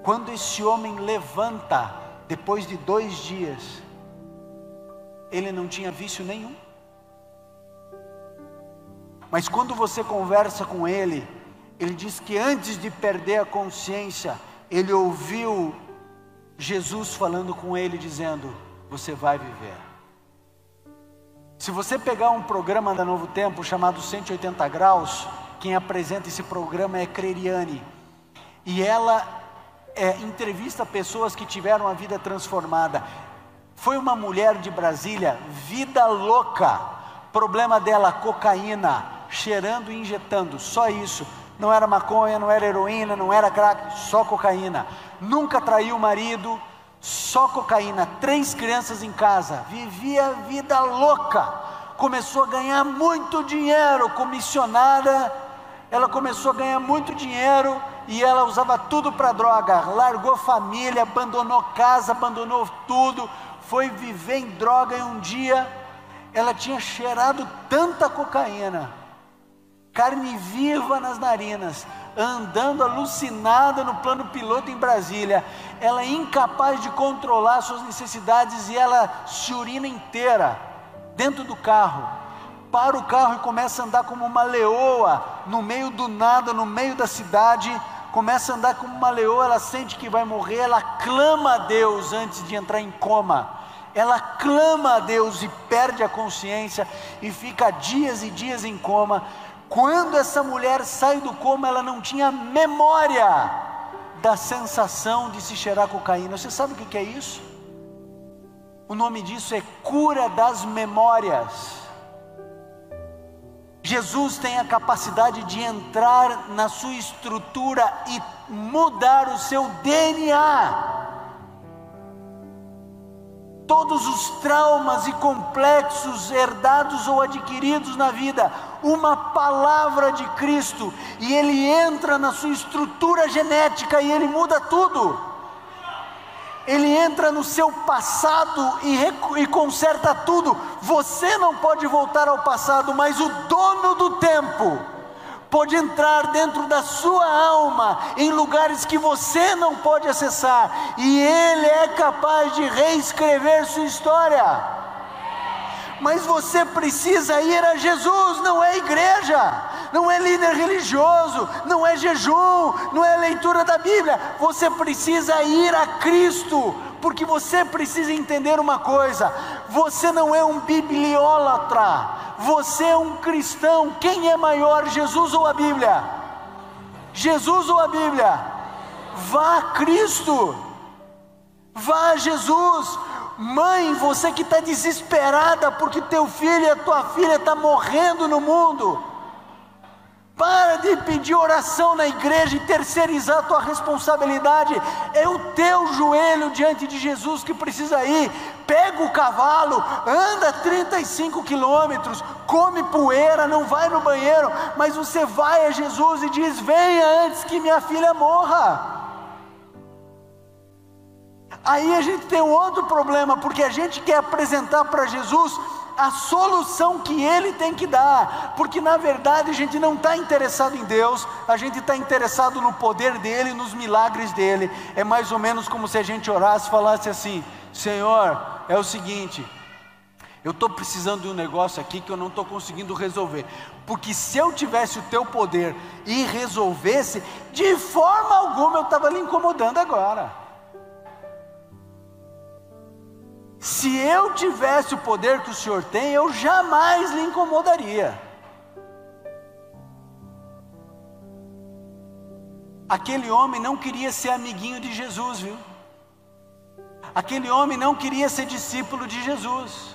Quando esse homem levanta, depois de 2 dias, ele não tinha vício nenhum. Mas quando você conversa com ele, ele diz que antes de perder a consciência, ele ouviu Jesus falando com ele, dizendo, você vai viver. Se você pegar um programa da Novo Tempo chamado 180 Graus, quem apresenta esse programa é Creriane, e ela entrevista pessoas que tiveram a vida transformada. Foi uma mulher de Brasília, vida louca, problema dela, cocaína, cheirando e injetando, só isso. Não era maconha, não era heroína, não era crack, só cocaína. Nunca traiu o marido, só cocaína. 3 crianças em casa, vivia a vida louca. Começou a ganhar muito dinheiro, comissionada. Ela começou a ganhar muito dinheiro e ela usava tudo para droga. Largou família, abandonou casa, abandonou tudo, foi viver em droga. E um dia ela tinha cheirado tanta cocaína, carne viva nas narinas, andando alucinada no plano piloto em Brasília. Ela é incapaz de controlar suas necessidades e ela se urina inteira dentro do carro. Para o carro e começa a andar como uma leoa no meio do nada, no meio da cidade. Começa a andar como uma leoa. Ela sente que vai morrer, ela clama a Deus antes de entrar em coma. Ela clama a Deus e perde a consciência e fica dias e dias em coma. Quando essa mulher sai do coma, ela não tinha memória da sensação de se cheirar cocaína. Você sabe o que é isso? O nome disso é cura das memórias. Jesus tem a capacidade de entrar na sua estrutura e mudar o seu DNA. Todos os traumas e complexos herdados ou adquiridos na vida, uma palavra de Cristo, e Ele entra na sua estrutura genética e Ele muda tudo. Ele entra no seu passado e conserta tudo. Você não pode voltar ao passado, mas o dono do tempo pode entrar dentro da sua alma, em lugares que você não pode acessar, e Ele é capaz de reescrever sua história. Mas você precisa ir a Jesus, não é igreja, não é líder religioso, não é jejum, não é leitura da Bíblia. Você precisa ir a Cristo, porque você precisa entender uma coisa: você não é um bibliólatra, você é um cristão. Quem é maior, Jesus ou a Bíblia? Jesus ou a Bíblia? Vá a Cristo, vá a Jesus. Mãe, você que está desesperada porque teu filho e a tua filha estão morrendo no mundo, para de pedir oração na igreja e terceirizar a tua responsabilidade. É o teu joelho diante de Jesus que precisa ir. Pega o cavalo, anda 35 quilômetros, come poeira, não vai no banheiro, mas você vai a Jesus e diz: venha antes que minha filha morra. Aí a gente tem um outro problema, porque a gente quer apresentar para Jesus a solução que Ele tem que dar, porque na verdade a gente não está interessado em Deus, a gente está interessado no poder dEle, nos milagres dEle. É mais ou menos como se a gente orasse e falasse assim: Senhor, é o seguinte, eu estou precisando de um negócio aqui que eu não estou conseguindo resolver, porque se eu tivesse o teu poder e resolvesse, de forma alguma eu estava lhe incomodando agora. Se eu tivesse o poder que o Senhor tem, eu jamais lhe incomodaria. Aquele homem não queria ser amiguinho de Jesus, viu? Aquele homem não queria ser discípulo de Jesus.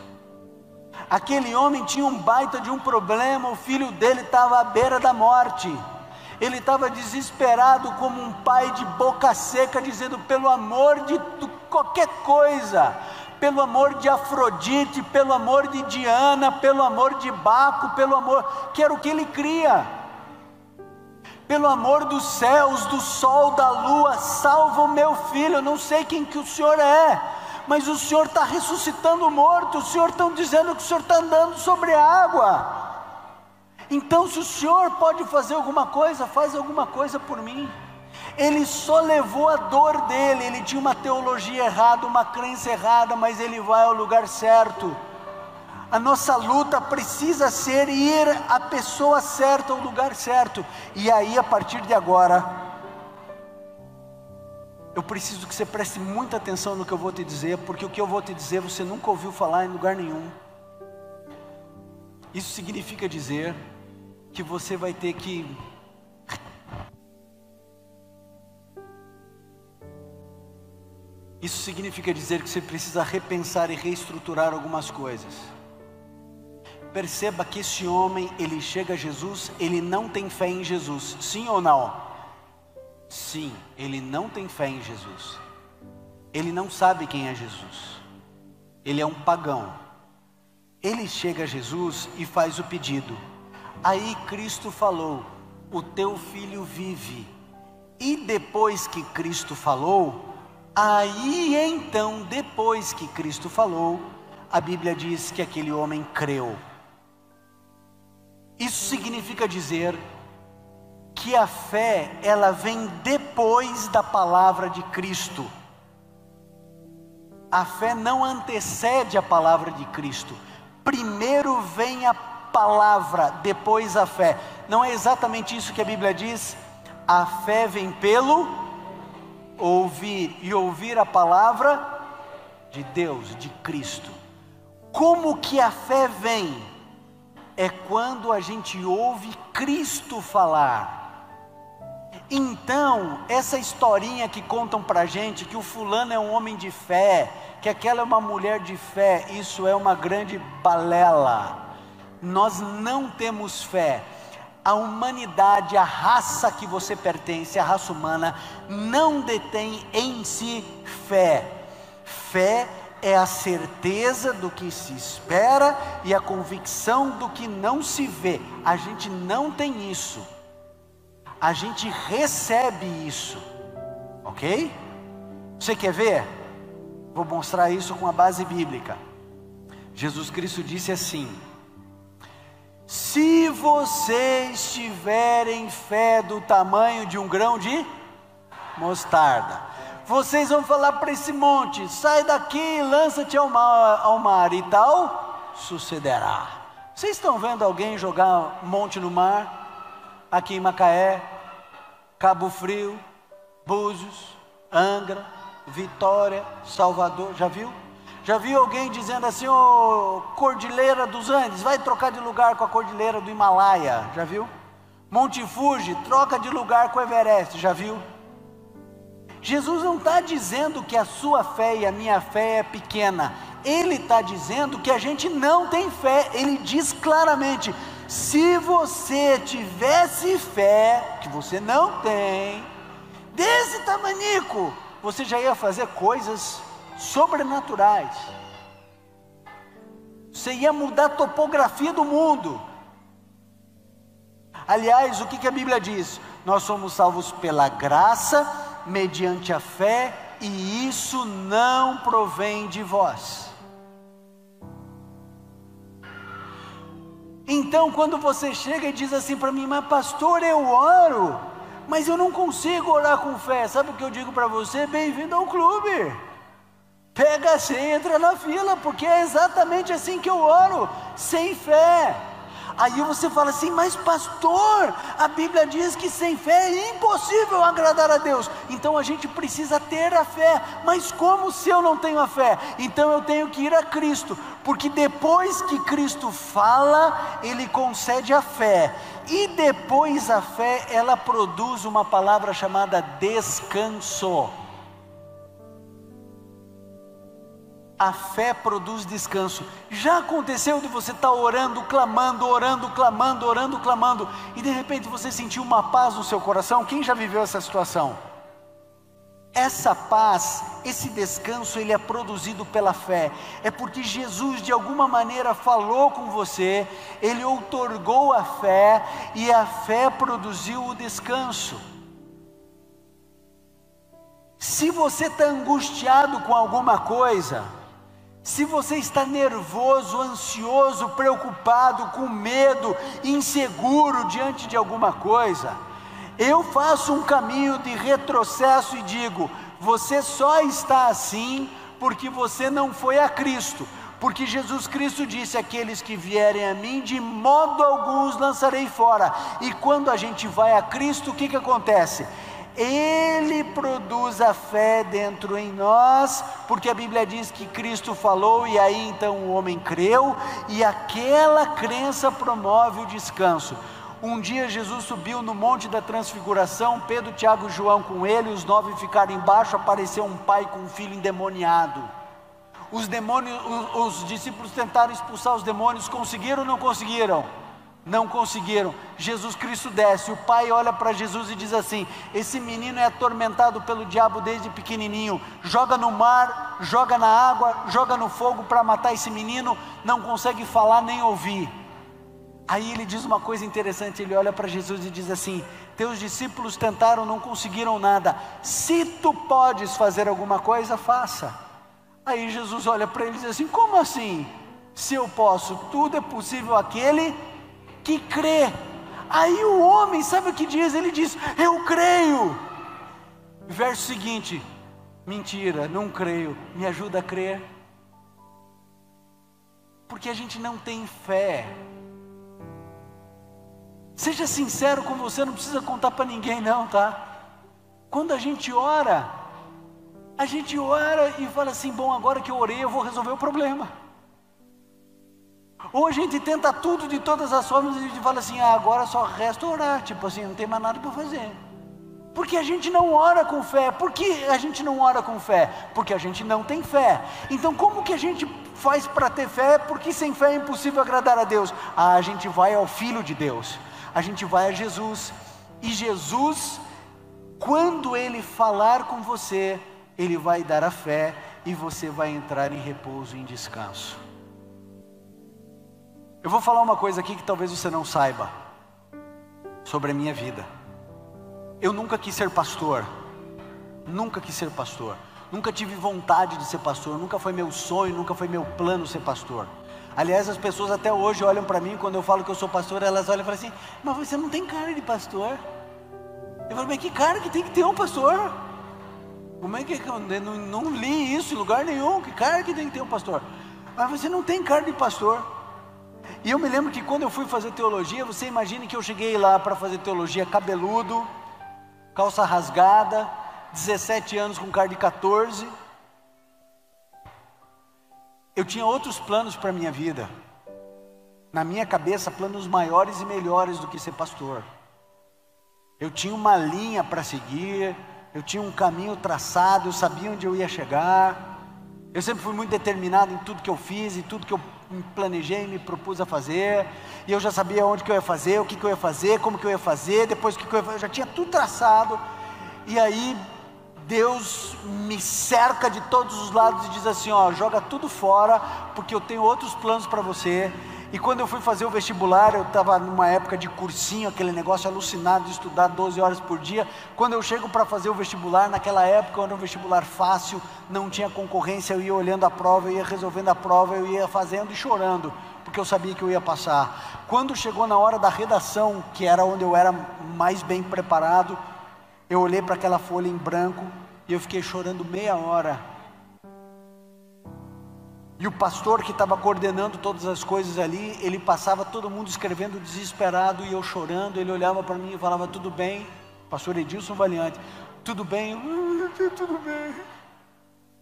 Aquele homem tinha um baita de um problema. O filho dele estava à beira da morte. Ele estava desesperado como um pai de boca seca, dizendo: pelo amor de qualquer coisa, pelo amor de Afrodite, pelo amor de Diana, pelo amor de Baco, pelo amor, que era o que ele cria, pelo amor dos céus, do sol, da lua, salva o meu filho. Eu não sei quem que o Senhor é, mas o Senhor está ressuscitando o morto, o Senhor está dizendo que o Senhor está andando sobre a água. Então se o Senhor pode fazer alguma coisa, faz alguma coisa por mim. Ele só levou a dor dele, ele tinha uma teologia errada, uma crença errada, mas ele vai ao lugar certo. A nossa luta precisa ser ir à pessoa certa, ao lugar certo. E aí, a partir de agora, eu preciso que você preste muita atenção no que eu vou te dizer, porque o que eu vou te dizer você nunca ouviu falar em lugar nenhum. Isso significa dizer que você vai ter que Isso significa dizer que você precisa repensar e reestruturar algumas coisas. Perceba que esse homem, ele chega a Jesus, ele não tem fé em Jesus, sim ou não? Sim, ele não tem fé em Jesus. Ele não sabe quem é Jesus. Ele é um pagão. Ele chega a Jesus e faz o pedido. Aí Cristo falou: o teu filho vive. E depois que Cristo falou, aí então, depois que Cristo falou, a Bíblia diz que aquele homem creu. Isso significa dizer que a fé, ela vem depois da palavra de Cristo. A fé não antecede a palavra de Cristo. Primeiro vem a palavra, depois a fé. Não é exatamente isso que a Bíblia diz? A fé vem pelo ouvir, e ouvir a palavra de Deus, de Cristo. Como que a fé vem? É quando a gente ouve Cristo falar. Então, essa historinha que contam pra gente, que o fulano é um homem de fé, que aquela é uma mulher de fé, isso é uma grande balela. Nós não temos fé. A humanidade, a raça que você pertence, a raça humana, não detém em si fé. Fé é a certeza do que se espera e a convicção do que não se vê. A gente não tem isso. A gente recebe isso, ok? Você quer ver? Vou mostrar isso com a base bíblica. Jesus Cristo disse assim: se vocês tiverem fé do tamanho de um grão de mostarda, vocês vão falar para esse monte: sai daqui, lança-te ao mar, e tal sucederá. Vocês estão vendo alguém jogar um monte no mar? Aqui em Macaé, Cabo Frio, Búzios, Angra, Vitória, Salvador, já viu? Já viu alguém dizendo assim: ô, Cordilheira dos Andes, vai trocar de lugar com a Cordilheira do Himalaia, já viu? Monte Fuji, troca de lugar com o Everest, já viu? Jesus não está dizendo que a sua fé e a minha fé é pequena. Ele está dizendo que a gente não tem fé. Ele diz claramente: se você tivesse fé, que você não tem, desse tamanico, você já ia fazer coisas sobrenaturais. Você ia mudar a topografia do mundo. Aliás, o que a Bíblia diz? Nós somos salvos pela graça, mediante a fé, e isso não provém de vós. Então, quando você chega e diz assim para mim: mas pastor, eu oro, mas eu não consigo orar com fé. Sabe o que eu digo para você? Bem-vindo ao clube. Pega a senha, entra na fila, porque é exatamente assim que eu oro, sem fé. Aí você fala assim: mas pastor, a Bíblia diz que sem fé é impossível agradar a Deus. Então a gente precisa ter a fé. Mas como se eu não tenho a fé? Então eu tenho que ir a Cristo, porque depois que Cristo fala, Ele concede a fé. E depois a fé, ela produz uma palavra chamada descanso. A fé produz descanso. Já aconteceu de você estar orando, clamando, e de repente você sentiu uma paz no seu coração? Quem já viveu essa situação? Essa paz, esse descanso, ele é produzido pela fé. É porque Jesus de alguma maneira falou com você, Ele outorgou a fé, e a fé produziu o descanso. Se você está angustiado com alguma coisa, se você está nervoso, ansioso, preocupado, com medo, inseguro diante de alguma coisa, eu faço um caminho de retrocesso e digo: você só está assim porque você não foi a Cristo. Porque Jesus Cristo disse: aqueles que vierem a mim, de modo algum os lançarei fora. E quando a gente vai a Cristo, o que acontece? Ele produz a fé dentro em nós, porque a Bíblia diz que Cristo falou e aí então o homem creu, e aquela crença promove o descanso. Um dia Jesus subiu no Monte da Transfiguração, Pedro, Tiago e João com ele, os 9 ficaram embaixo, apareceu um pai com um filho endemoniado. Os discípulos tentaram expulsar os demônios, conseguiram ou não conseguiram? Não conseguiram. Jesus Cristo desce, o pai olha para Jesus e diz assim: esse menino é atormentado pelo diabo desde pequenininho, joga no mar, joga na água, joga no fogo para matar esse menino, não consegue falar nem ouvir. Aí ele diz uma coisa interessante, ele olha para Jesus e diz assim: teus discípulos tentaram, não conseguiram nada, se tu podes fazer alguma coisa, faça. Aí Jesus olha para ele e diz assim: como assim? Se eu posso, tudo é possível àquele que crê. Aí o homem, sabe o que diz? Ele diz: eu creio. Verso seguinte: mentira, não creio. Me ajuda a crer. Porque a gente não tem fé. Seja sincero com você, não precisa contar para ninguém não, tá? Quando a gente ora e fala assim: bom, agora que eu orei eu vou resolver o problema. Ou a gente tenta tudo de todas as formas e a gente fala assim: agora só resta orar, tipo assim, não tem mais nada para fazer. Porque a gente não ora com fé. Por que a gente não ora com fé? Porque a gente não tem fé. Então como que a gente faz para ter fé? Porque sem fé é impossível agradar a Deus. A gente vai ao Filho de Deus, a gente vai a Jesus. E Jesus, quando Ele falar com você, Ele vai dar a fé e você vai entrar em repouso e em descanso. Eu vou falar uma coisa aqui que talvez você não saiba sobre a minha vida. Eu nunca quis ser pastor, nunca tive vontade de ser pastor, nunca foi meu sonho, nunca foi meu plano ser pastor. Aliás, as pessoas até hoje olham para mim, quando eu falo que eu sou pastor, elas olham e falam assim: mas você não tem cara de pastor. Eu falo: mas que cara que tem que ter um pastor? Como é que eu não li isso em lugar nenhum? Que cara que tem que ter um pastor? Mas você não tem cara de pastor. E eu me lembro que quando eu fui fazer teologia, você imagine que eu cheguei lá para fazer teologia cabeludo, calça rasgada, 17 anos com cara de 14. Eu tinha outros planos para a minha vida. Na minha cabeça, planos maiores e melhores do que ser pastor. Eu tinha uma linha para seguir, eu tinha um caminho traçado, eu sabia onde eu ia chegar. Eu sempre fui muito determinado em tudo que eu fiz, em tudo que eu me planejei e me propus a fazer. E eu já sabia onde que eu ia fazer, o que que eu ia fazer, como que eu ia fazer, depois o que que eu ia fazer. Eu já tinha tudo traçado. E aí Deus me cerca de todos os lados e diz assim: ó, joga tudo fora, porque eu tenho outros planos para você. E quando eu fui fazer o vestibular, eu estava numa época de cursinho, aquele negócio alucinado de estudar 12 horas por dia. Quando eu chego para fazer o vestibular, naquela época era um vestibular fácil, não tinha concorrência, eu ia olhando a prova, eu ia resolvendo a prova, eu ia fazendo e chorando, porque eu sabia que eu ia passar. Quando chegou na hora da redação, que era onde eu era mais bem preparado, eu olhei para aquela folha em branco e eu fiquei chorando meia hora. E o pastor que estava coordenando todas as coisas ali, ele passava todo mundo escrevendo desesperado e eu chorando. Ele olhava para mim e falava: tudo bem, pastor Edilson Valiante, tudo bem? Tudo bem.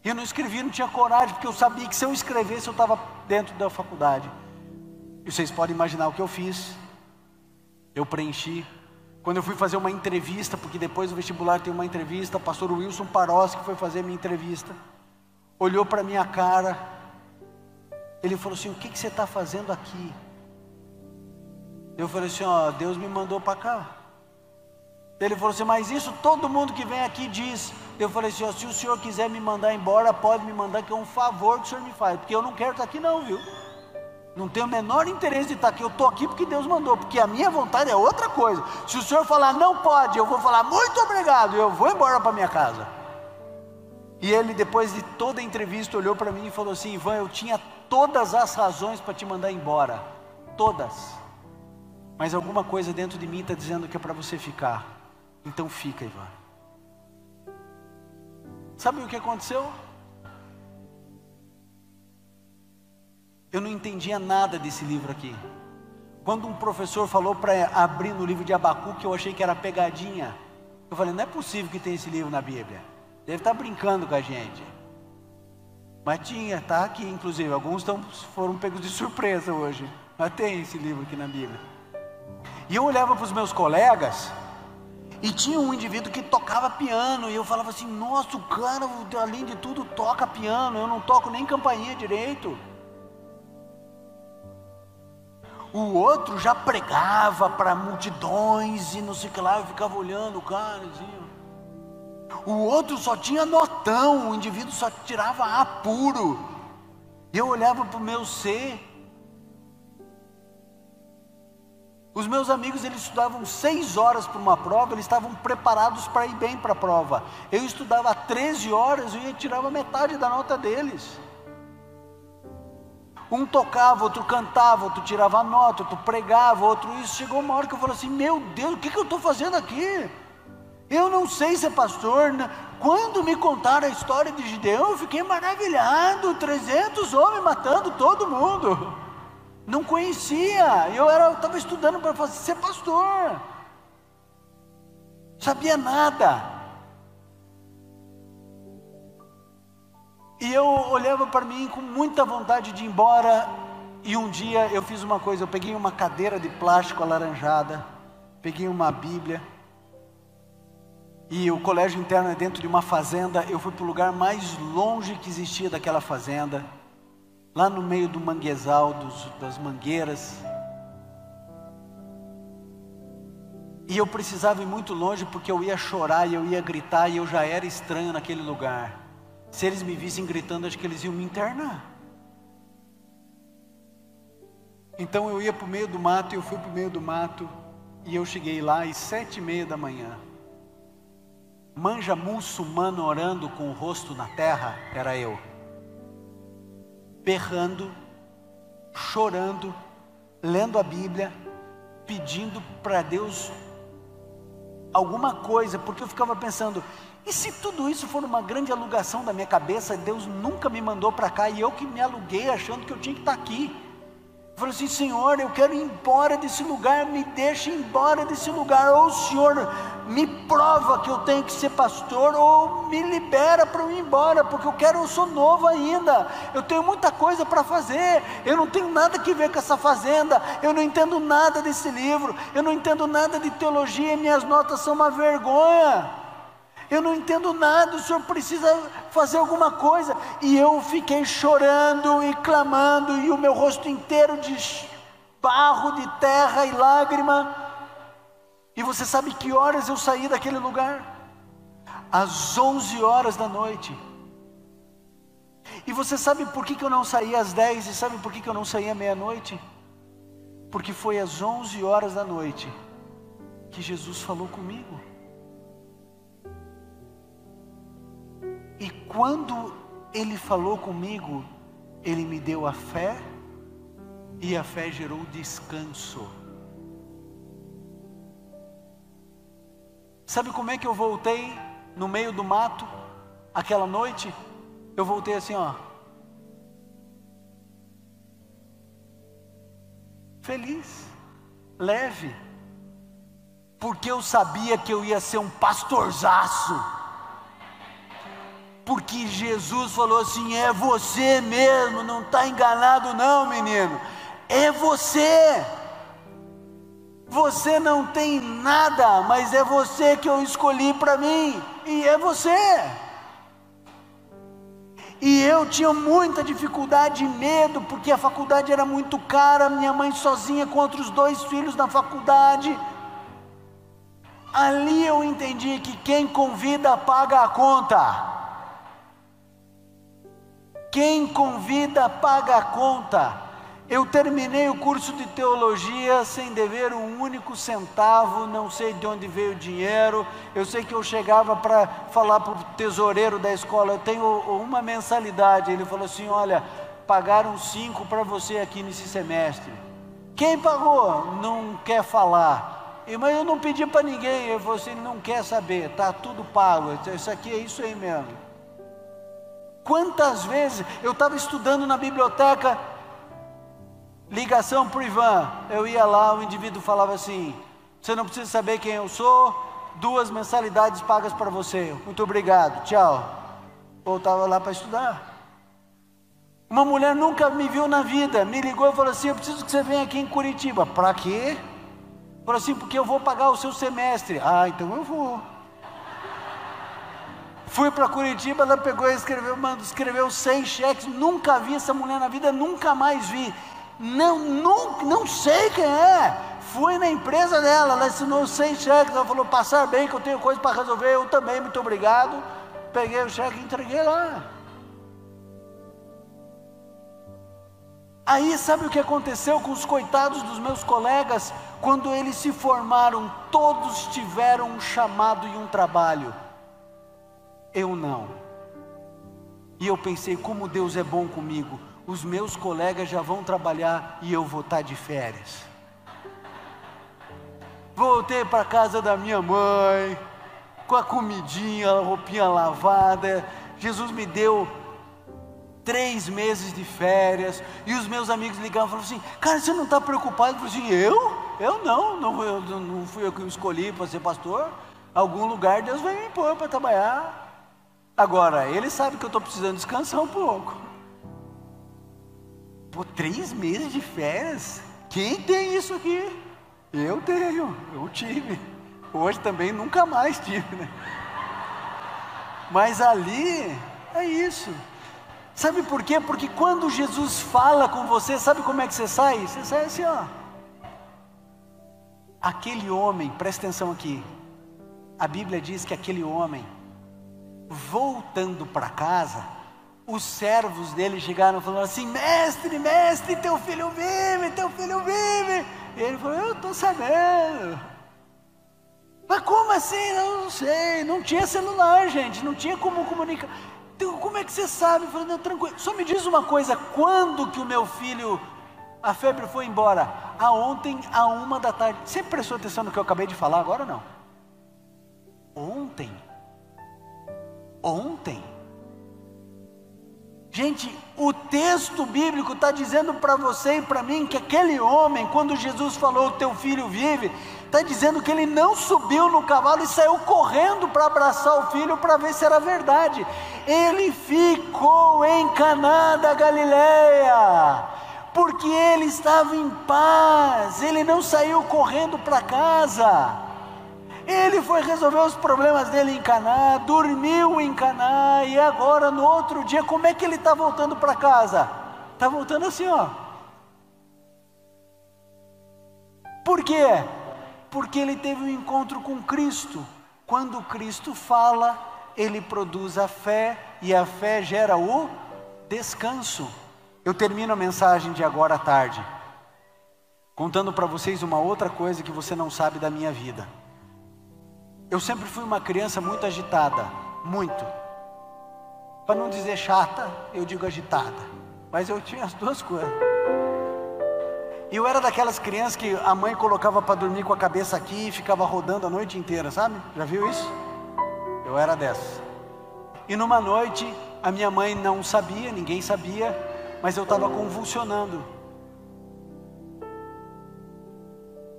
E eu não escrevi, não tinha coragem, porque eu sabia que se eu escrevesse eu estava dentro da faculdade. E vocês podem imaginar o que eu fiz. Eu preenchi. Quando eu fui fazer uma entrevista, porque depois do vestibular tem uma entrevista, o pastor Wilson Paroschi, que foi fazer a minha entrevista, olhou para a minha cara. Ele falou assim: o que você está fazendo aqui? Eu falei assim: ó, Deus me mandou para cá. Ele falou assim: mas isso todo mundo que vem aqui diz. Eu falei assim: ó, se o senhor quiser me mandar embora, pode me mandar, que é um favor que o senhor me faz, porque eu não quero estar aqui não, viu? Não tenho o menor interesse de estar aqui, eu estou aqui porque Deus mandou, porque a minha vontade é outra coisa. Se o senhor falar não pode, eu vou falar muito obrigado, e eu vou embora para minha casa. E ele, depois de toda a entrevista, olhou para mim e falou assim: Ivan, eu tinha todas as razões para te mandar embora, todas, mas alguma coisa dentro de mim está dizendo que é para você ficar, então fica, Ivan. Sabe o que aconteceu? Eu não entendia nada desse livro aqui. Quando um professor falou para abrir no livro de Abacuque, eu achei que era pegadinha. Eu falei, não é possível que tenha esse livro na Bíblia. Deve estar brincando com a gente. Mas tinha, está aqui inclusive. Alguns foram pegos de surpresa hoje. Mas tem esse livro aqui na Bíblia. E eu olhava para os meus colegas, e tinha um indivíduo que tocava piano, e eu falava assim, nossa, o cara, além de tudo, toca piano, eu não toco nem campainha direito. O outro já pregava para multidões, e não sei o que lá, eu ficava olhando o cara, assim. O outro só tinha notão, o indivíduo só tirava A puro. Eu olhava para o meu C. Os meus amigos, eles estudavam 6 horas para uma prova, eles estavam preparados para ir bem para a prova. Eu estudava 13 horas e eu tirava metade da nota deles. Um tocava, outro cantava, outro tirava a nota, outro pregava, outro isso. Chegou uma hora que eu falei assim, meu Deus, o que eu estou fazendo aqui? Eu não sei ser pastor. Quando me contaram a história de Gideão, eu fiquei maravilhado. 300 homens matando todo mundo. Não conhecia. Eu estava estudando para ser pastor. Sabia nada. E eu olhava para mim com muita vontade de ir embora. E um dia eu fiz uma coisa. Eu peguei uma cadeira de plástico alaranjada. Peguei uma Bíblia. E o colégio interno é dentro de uma fazenda. Eu fui para o lugar mais longe que existia daquela fazenda. Lá no meio do manguezal, das mangueiras. E eu precisava ir muito longe porque eu ia chorar e eu ia gritar e eu já era estranho naquele lugar. Se eles me vissem gritando, acho que eles iam me internar. Então eu ia para o meio do mato, e eu fui para o meio do mato. E eu cheguei lá às 7:30 da manhã. Manja muçulmano orando com o rosto na terra, era eu. Berrando, chorando, lendo a Bíblia, pedindo para Deus alguma coisa, porque eu ficava pensando, e se tudo isso for uma grande alugação da minha cabeça, Deus nunca me mandou para cá, e eu que me aluguei achando que eu tinha que estar aqui. Eu falei assim, Senhor, eu quero ir embora desse lugar, me deixa ir embora desse lugar, ou o Senhor me prova que eu tenho que ser pastor, ou me libera para eu ir embora, porque eu sou novo ainda, eu tenho muita coisa para fazer, eu não tenho nada que ver com essa fazenda, eu não entendo nada desse livro, eu não entendo nada de teologia, minhas notas são uma vergonha, eu não entendo nada, o Senhor precisa fazer alguma coisa. E eu fiquei chorando e clamando, e o meu rosto inteiro de barro, de terra e lágrima. E você sabe que horas eu saí daquele lugar? Às 11 horas da noite. E você sabe por que eu não saí às 10? E sabe por que eu não saí à meia-noite? Porque foi às 11 horas da noite que Jesus falou comigo. E quando Ele falou comigo, Ele me deu a fé, e a fé gerou descanso. Sabe como é que eu voltei no meio do mato, aquela noite? Eu voltei assim, ó. Feliz, leve, porque eu sabia que eu ia ser um pastorzaço. Porque Jesus falou assim, é você mesmo, não está enganado não, menino, é você. Você não tem nada, mas é você que eu escolhi para mim, e é você. E eu tinha muita dificuldade e medo, porque a faculdade era muito cara, minha mãe sozinha com outros 2 filhos na faculdade. Ali eu entendi que quem convida paga a conta. Quem convida paga a conta. Eu terminei o curso de teologia sem dever um único centavo, não sei de onde veio o dinheiro. Eu sei que eu chegava para falar para o tesoureiro da escola, eu tenho uma mensalidade. Ele falou assim, olha, pagaram 5 para você aqui nesse semestre. Quem pagou? Não quer falar. Mas eu não pedi para ninguém. Ele falou assim, ele não quer saber, está tudo pago, isso aqui é isso aí mesmo. Quantas vezes eu estava estudando na biblioteca, ligação para o Ivan, eu ia lá, o indivíduo falava assim, você não precisa saber quem eu sou, 2 mensalidades pagas para você, muito obrigado, tchau. Voltava lá para estudar. Uma mulher nunca me viu na vida, me ligou e falou assim: eu preciso que você venha aqui em Curitiba. Para quê? Falou assim: porque eu vou pagar o seu semestre. Ah, então eu vou. Fui para Curitiba, ela pegou e escreveu 6 cheques, nunca vi essa mulher na vida, nunca mais vi. Não sei quem é. Fui na empresa dela, ela assinou 6 cheques, ela falou: passar bem que eu tenho coisa para resolver, eu também, muito obrigado. Peguei o cheque e entreguei lá. Aí sabe o que aconteceu com os coitados dos meus colegas? Quando eles se formaram, todos tiveram um chamado e um trabalho. Eu não. E eu pensei: como Deus é bom comigo. Os meus colegas já vão trabalhar e eu vou estar de férias. Voltei para casa da minha mãe, com a comidinha, a roupinha lavada. Jesus me deu 3 meses de férias. E os meus amigos ligavam e falavam assim: cara, você não está preocupado? Eu falei assim: eu não fui eu que escolhi para ser pastor. Algum lugar Deus vai me pôr para trabalhar. Agora, ele sabe que eu estou precisando descansar um pouco. Pô, 3 meses de férias? Quem tem isso aqui? Eu tenho, eu tive. Hoje também nunca mais tive, né? Mas ali, é isso. Sabe por quê? Porque quando Jesus fala com você, sabe como é que você sai? Você sai assim, ó. Aquele homem, presta atenção aqui. A Bíblia diz que aquele homem, voltando para casa, os servos dele chegaram falando assim: mestre, mestre, teu filho vive, teu filho vive. E ele falou: eu estou sabendo. Mas como assim? Eu não sei, não tinha celular, gente, não tinha como comunicar. Então, como é que você sabe? Eu falei: não, tranquilo, só me diz uma coisa, quando que o meu filho, a febre foi embora? Ontem, à 1 da tarde. Você prestou atenção no que eu acabei de falar agora ou não? Ontem. Gente, o texto bíblico está dizendo para você e para mim que aquele homem, quando Jesus falou: o teu filho vive, está dizendo que ele não subiu no cavalo e saiu correndo para abraçar o filho para ver se era verdade. Ele ficou em Caná da Galileia, porque ele estava em paz. Ele não saiu correndo para casa. Ele foi resolver os problemas dele em Caná, dormiu em Caná, e agora no outro dia, como é que ele está voltando para casa? Está voltando assim, ó. Por quê? Porque ele teve um encontro com Cristo. Quando Cristo fala, ele produz a fé, e a fé gera o descanso. Eu termino a mensagem de agora à tarde, contando para vocês uma outra coisa que você não sabe da minha vida. Eu sempre fui uma criança muito agitada, muito. Para não dizer chata, eu digo agitada. Mas eu tinha as duas coisas. E eu era daquelas crianças que a mãe colocava para dormir com a cabeça aqui e ficava rodando a noite inteira, sabe? Já viu isso? Eu era dessas. E numa noite, a minha mãe não sabia, ninguém sabia, mas eu estava convulsionando.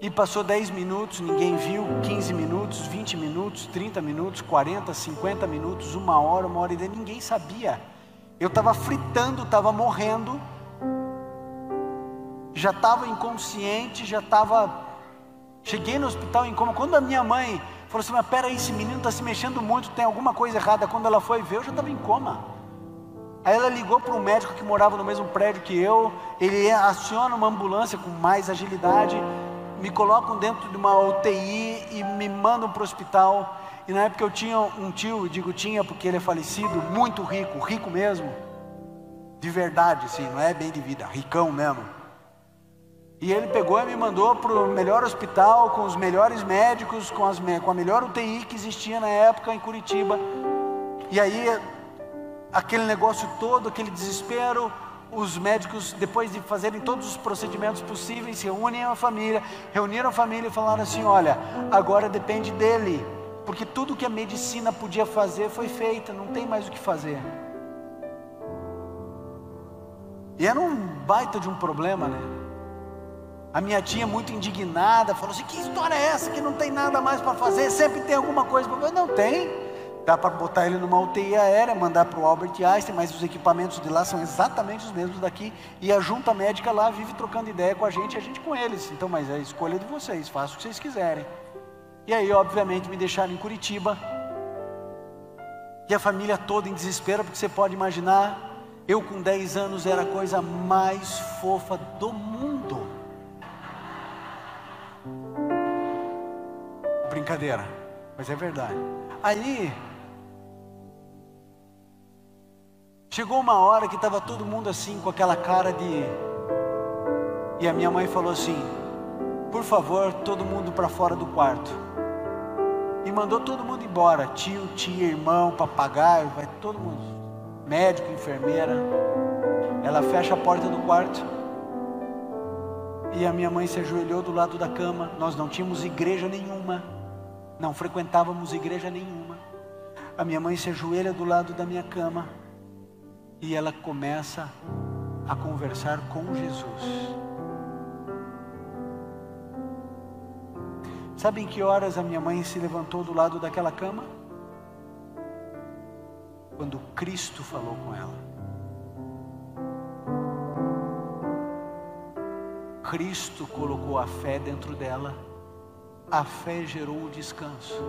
E passou 10 minutos, ninguém viu, 15 minutos, 20 minutos, 30 minutos, 40, 50 minutos, 1 hora, 1h30, ninguém sabia. Eu estava fritando, estava morrendo, já estava inconsciente, cheguei no hospital em coma. Quando a minha mãe falou assim: mas peraí, esse menino está se mexendo muito, tem alguma coisa errada. Quando ela foi ver, eu já estava em coma. Aí ela ligou para um médico que morava no mesmo prédio que eu, ele aciona uma ambulância com mais agilidade, me colocam dentro de uma UTI e me mandam para o hospital. E na época eu tinha um tio, digo tinha porque ele é falecido, muito rico, rico mesmo, de verdade, assim, não é bem de vida, ricão mesmo. E ele pegou e me mandou para o melhor hospital, com os melhores médicos, com a melhor UTI que existia na época em Curitiba. E aí, aquele negócio todo, aquele desespero. Os médicos, depois de fazerem todos os procedimentos possíveis, reuniram a família e falaram assim: olha, agora depende dele, porque tudo que a medicina podia fazer foi feita, não tem mais o que fazer. E era um baita de um problema, né? A minha tia, muito indignada, falou assim: que história é essa que não tem nada mais para fazer? Sempre tem alguma coisa para fazer. Não tem, dá para botar ele numa UTI aérea, mandar para o Albert Einstein, mas os equipamentos de lá são exatamente os mesmos daqui, e a junta médica lá vive trocando ideia com a gente e a gente com eles. Então, mas é a escolha de vocês, façam o que vocês quiserem. E aí, obviamente, me deixaram em Curitiba, e a família toda em desespero, porque você pode imaginar, eu com 10 anos era a coisa mais fofa do mundo. Brincadeira, mas é verdade. Aí chegou uma hora que estava todo mundo assim, com aquela cara de... E a minha mãe falou assim: por favor, todo mundo para fora do quarto. E mandou todo mundo embora, tio, tia, irmão, papagaio, vai todo mundo, médico, enfermeira. Ela fecha a porta do quarto, e a minha mãe se ajoelhou do lado da cama. Nós não tínhamos igreja nenhuma, não frequentávamos igreja nenhuma. A minha mãe se ajoelha do lado da minha cama, e ela começa a conversar com Jesus. Sabe em que horas a minha mãe se levantou do lado daquela cama? Quando Cristo falou com ela. Cristo colocou a fé dentro dela, a fé gerou o descanso.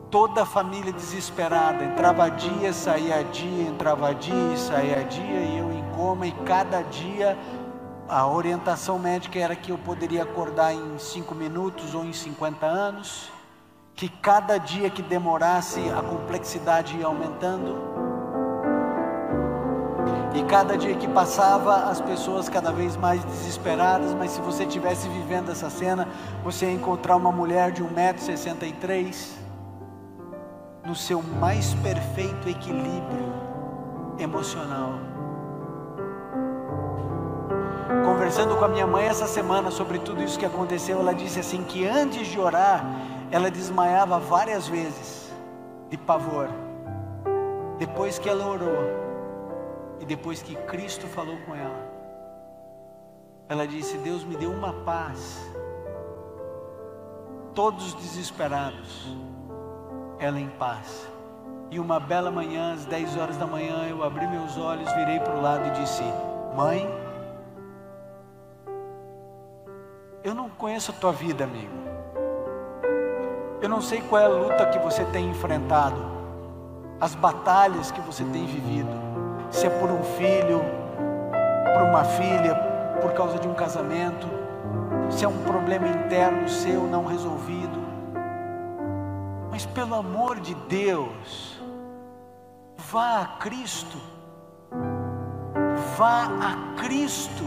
Toda a família desesperada, entrava dia, saía dia, entrava dia e saía dia, e eu em coma, e cada dia a orientação médica era que eu poderia acordar em 5 minutos ou em 50 anos, que cada dia que demorasse a complexidade ia aumentando, e cada dia que passava as pessoas cada vez mais desesperadas. Mas se você estivesse vivendo essa cena, você ia encontrar uma mulher de 1,63 m, no seu mais perfeito equilíbrio emocional. Conversando com a minha mãe essa semana sobre tudo isso que aconteceu, ela disse assim, que antes de orar, ela desmaiava várias vezes, de pavor. Depois que ela orou, e depois que Cristo falou com ela, ela disse: Deus me deu uma paz. Todos desesperados, ela em paz. E uma bela manhã, às 10 horas da manhã, eu abri meus olhos, virei para o lado e disse: mãe, eu não conheço a tua vida, amigo. Eu não sei qual é a luta que você tem enfrentado, as batalhas que você tem vivido, se é por um filho, por uma filha, por causa de um casamento, se é um problema interno seu não resolvido. Mas pelo amor de Deus, vá a Cristo, vá a Cristo,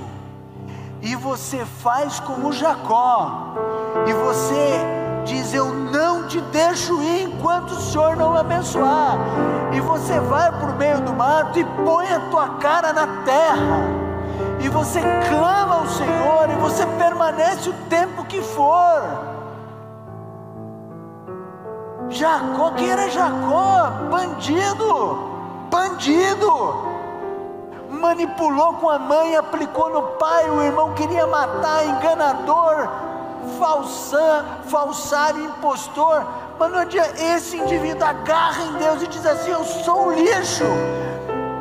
e você faz como Jacó, e você diz: eu não te deixo ir enquanto o Senhor não abençoar. E você vai para o meio do mato e põe a tua cara na terra, e você clama ao Senhor, e você permanece o tempo que for. Jacó, quem era Jacó? Bandido, manipulou com a mãe, aplicou no pai, o irmão queria matar, enganador, falsário, impostor. Mas não adianta, esse indivíduo agarra em Deus e diz assim: eu sou um lixo,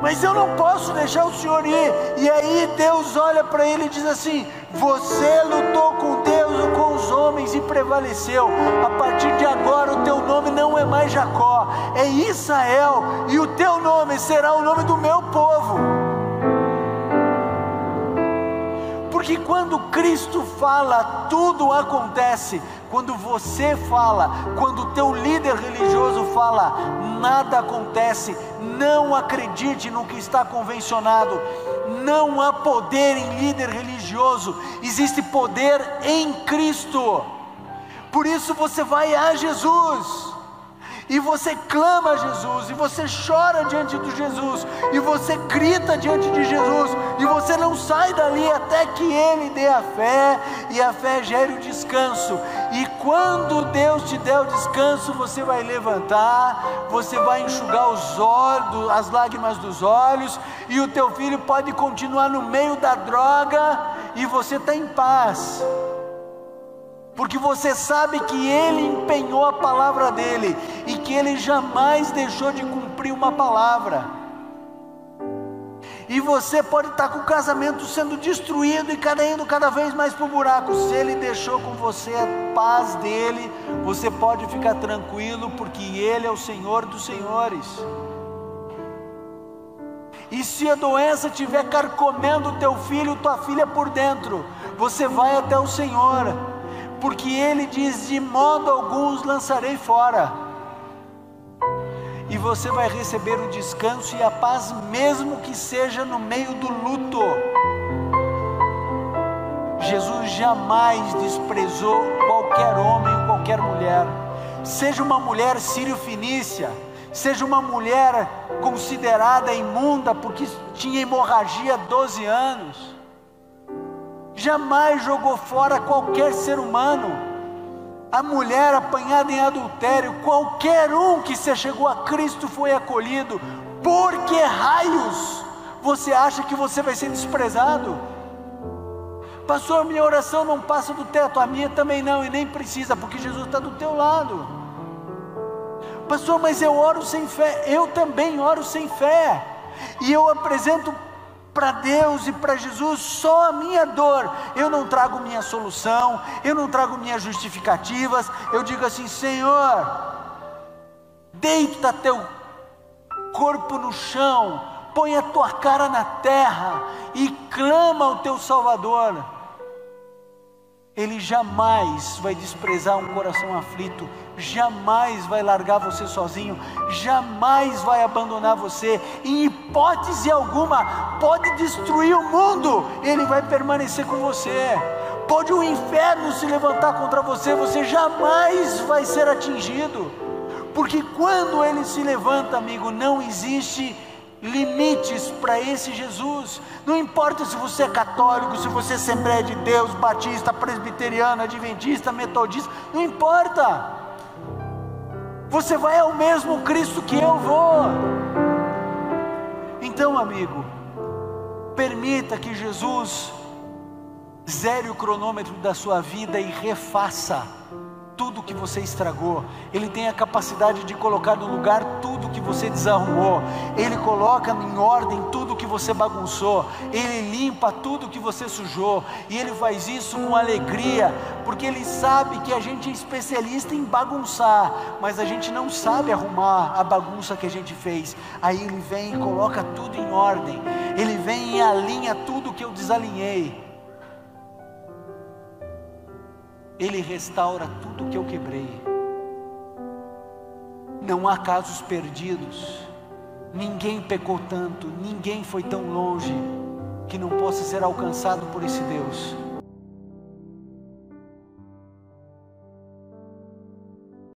mas eu não posso deixar o Senhor ir. E aí Deus olha para ele e diz assim: você lutou com Deus ou com os homens e prevaleceu. A partir de agora o teu nome não é mais Jacó, é Israel, e o teu nome será o nome do meu povo. Porque quando Cristo fala, tudo acontece. Quando você fala, quando o teu líder religioso fala, nada acontece. Não acredite no que está convencionado. Não há poder em líder religioso, existe poder em Cristo. Por isso você vai a Jesus, e você clama a Jesus, e você chora diante de Jesus, e você grita diante de Jesus, e você não sai dali até que Ele dê a fé, e a fé gere o descanso. E quando Deus te der o descanso, você vai levantar, você vai enxugar as lágrimas dos olhos, e o teu filho pode continuar no meio da droga, e você está em paz, porque você sabe que Ele empenhou a palavra dEle, e que Ele jamais deixou de cumprir uma palavra. E você pode estar com o casamento sendo destruído e indo cada vez mais para o buraco. Se Ele deixou com você a paz dEle, você pode ficar tranquilo, porque Ele é o Senhor dos senhores. E se a doença estiver carcomendo o teu filho, tua filha por dentro, você vai até o Senhor, porque Ele diz: de modo algum os lançarei fora. E você vai receber o descanso e a paz, mesmo que seja no meio do luto. Jesus jamais desprezou qualquer homem ou qualquer mulher, seja uma mulher sírio-fenícia, seja uma mulher considerada imunda porque tinha hemorragia há 12 anos, jamais jogou fora qualquer ser humano. A mulher apanhada em adultério, qualquer um que se chegou a Cristo foi acolhido. Por que raios você acha que você vai ser desprezado? Pastor, minha oração não passa do teto. A minha também não, e nem precisa, porque Jesus está do teu lado. Pastor, mas eu oro sem fé. Eu também oro sem fé, e eu apresento para Deus e para Jesus só a minha dor. Eu não trago minha solução, eu não trago minhas justificativas. Eu digo assim: Senhor, deita teu corpo no chão, põe a tua cara na terra e clama ao teu Salvador. Ele jamais vai desprezar um coração aflito, jamais vai largar você sozinho, jamais vai abandonar você. Em hipótese alguma, pode destruir o mundo, Ele vai permanecer com você. Pode o inferno se levantar contra você, você jamais vai ser atingido, porque quando Ele se levanta, amigo, não existe limites para esse Jesus. Não importa se você é católico, se você é Assembleia de Deus, batista, presbiteriano, adventista, metodista, não importa. Você vai ao mesmo Cristo que eu vou. Então, amigo, permita que Jesus zere o cronômetro da sua vida e refaça tudo que você estragou. Ele tem a capacidade de colocar no lugar tudo que você desarrumou. Ele coloca em ordem tudo que você bagunçou. Ele limpa tudo que você sujou. E Ele faz isso com alegria, porque Ele sabe que a gente é especialista em bagunçar, mas a gente não sabe arrumar a bagunça que a gente fez. Aí Ele vem e coloca tudo em ordem. Ele vem e alinha tudo que eu desalinhei. Ele restaura tudo que eu quebrei. Não há casos perdidos. Ninguém pecou tanto, ninguém foi tão longe que não possa ser alcançado por esse Deus.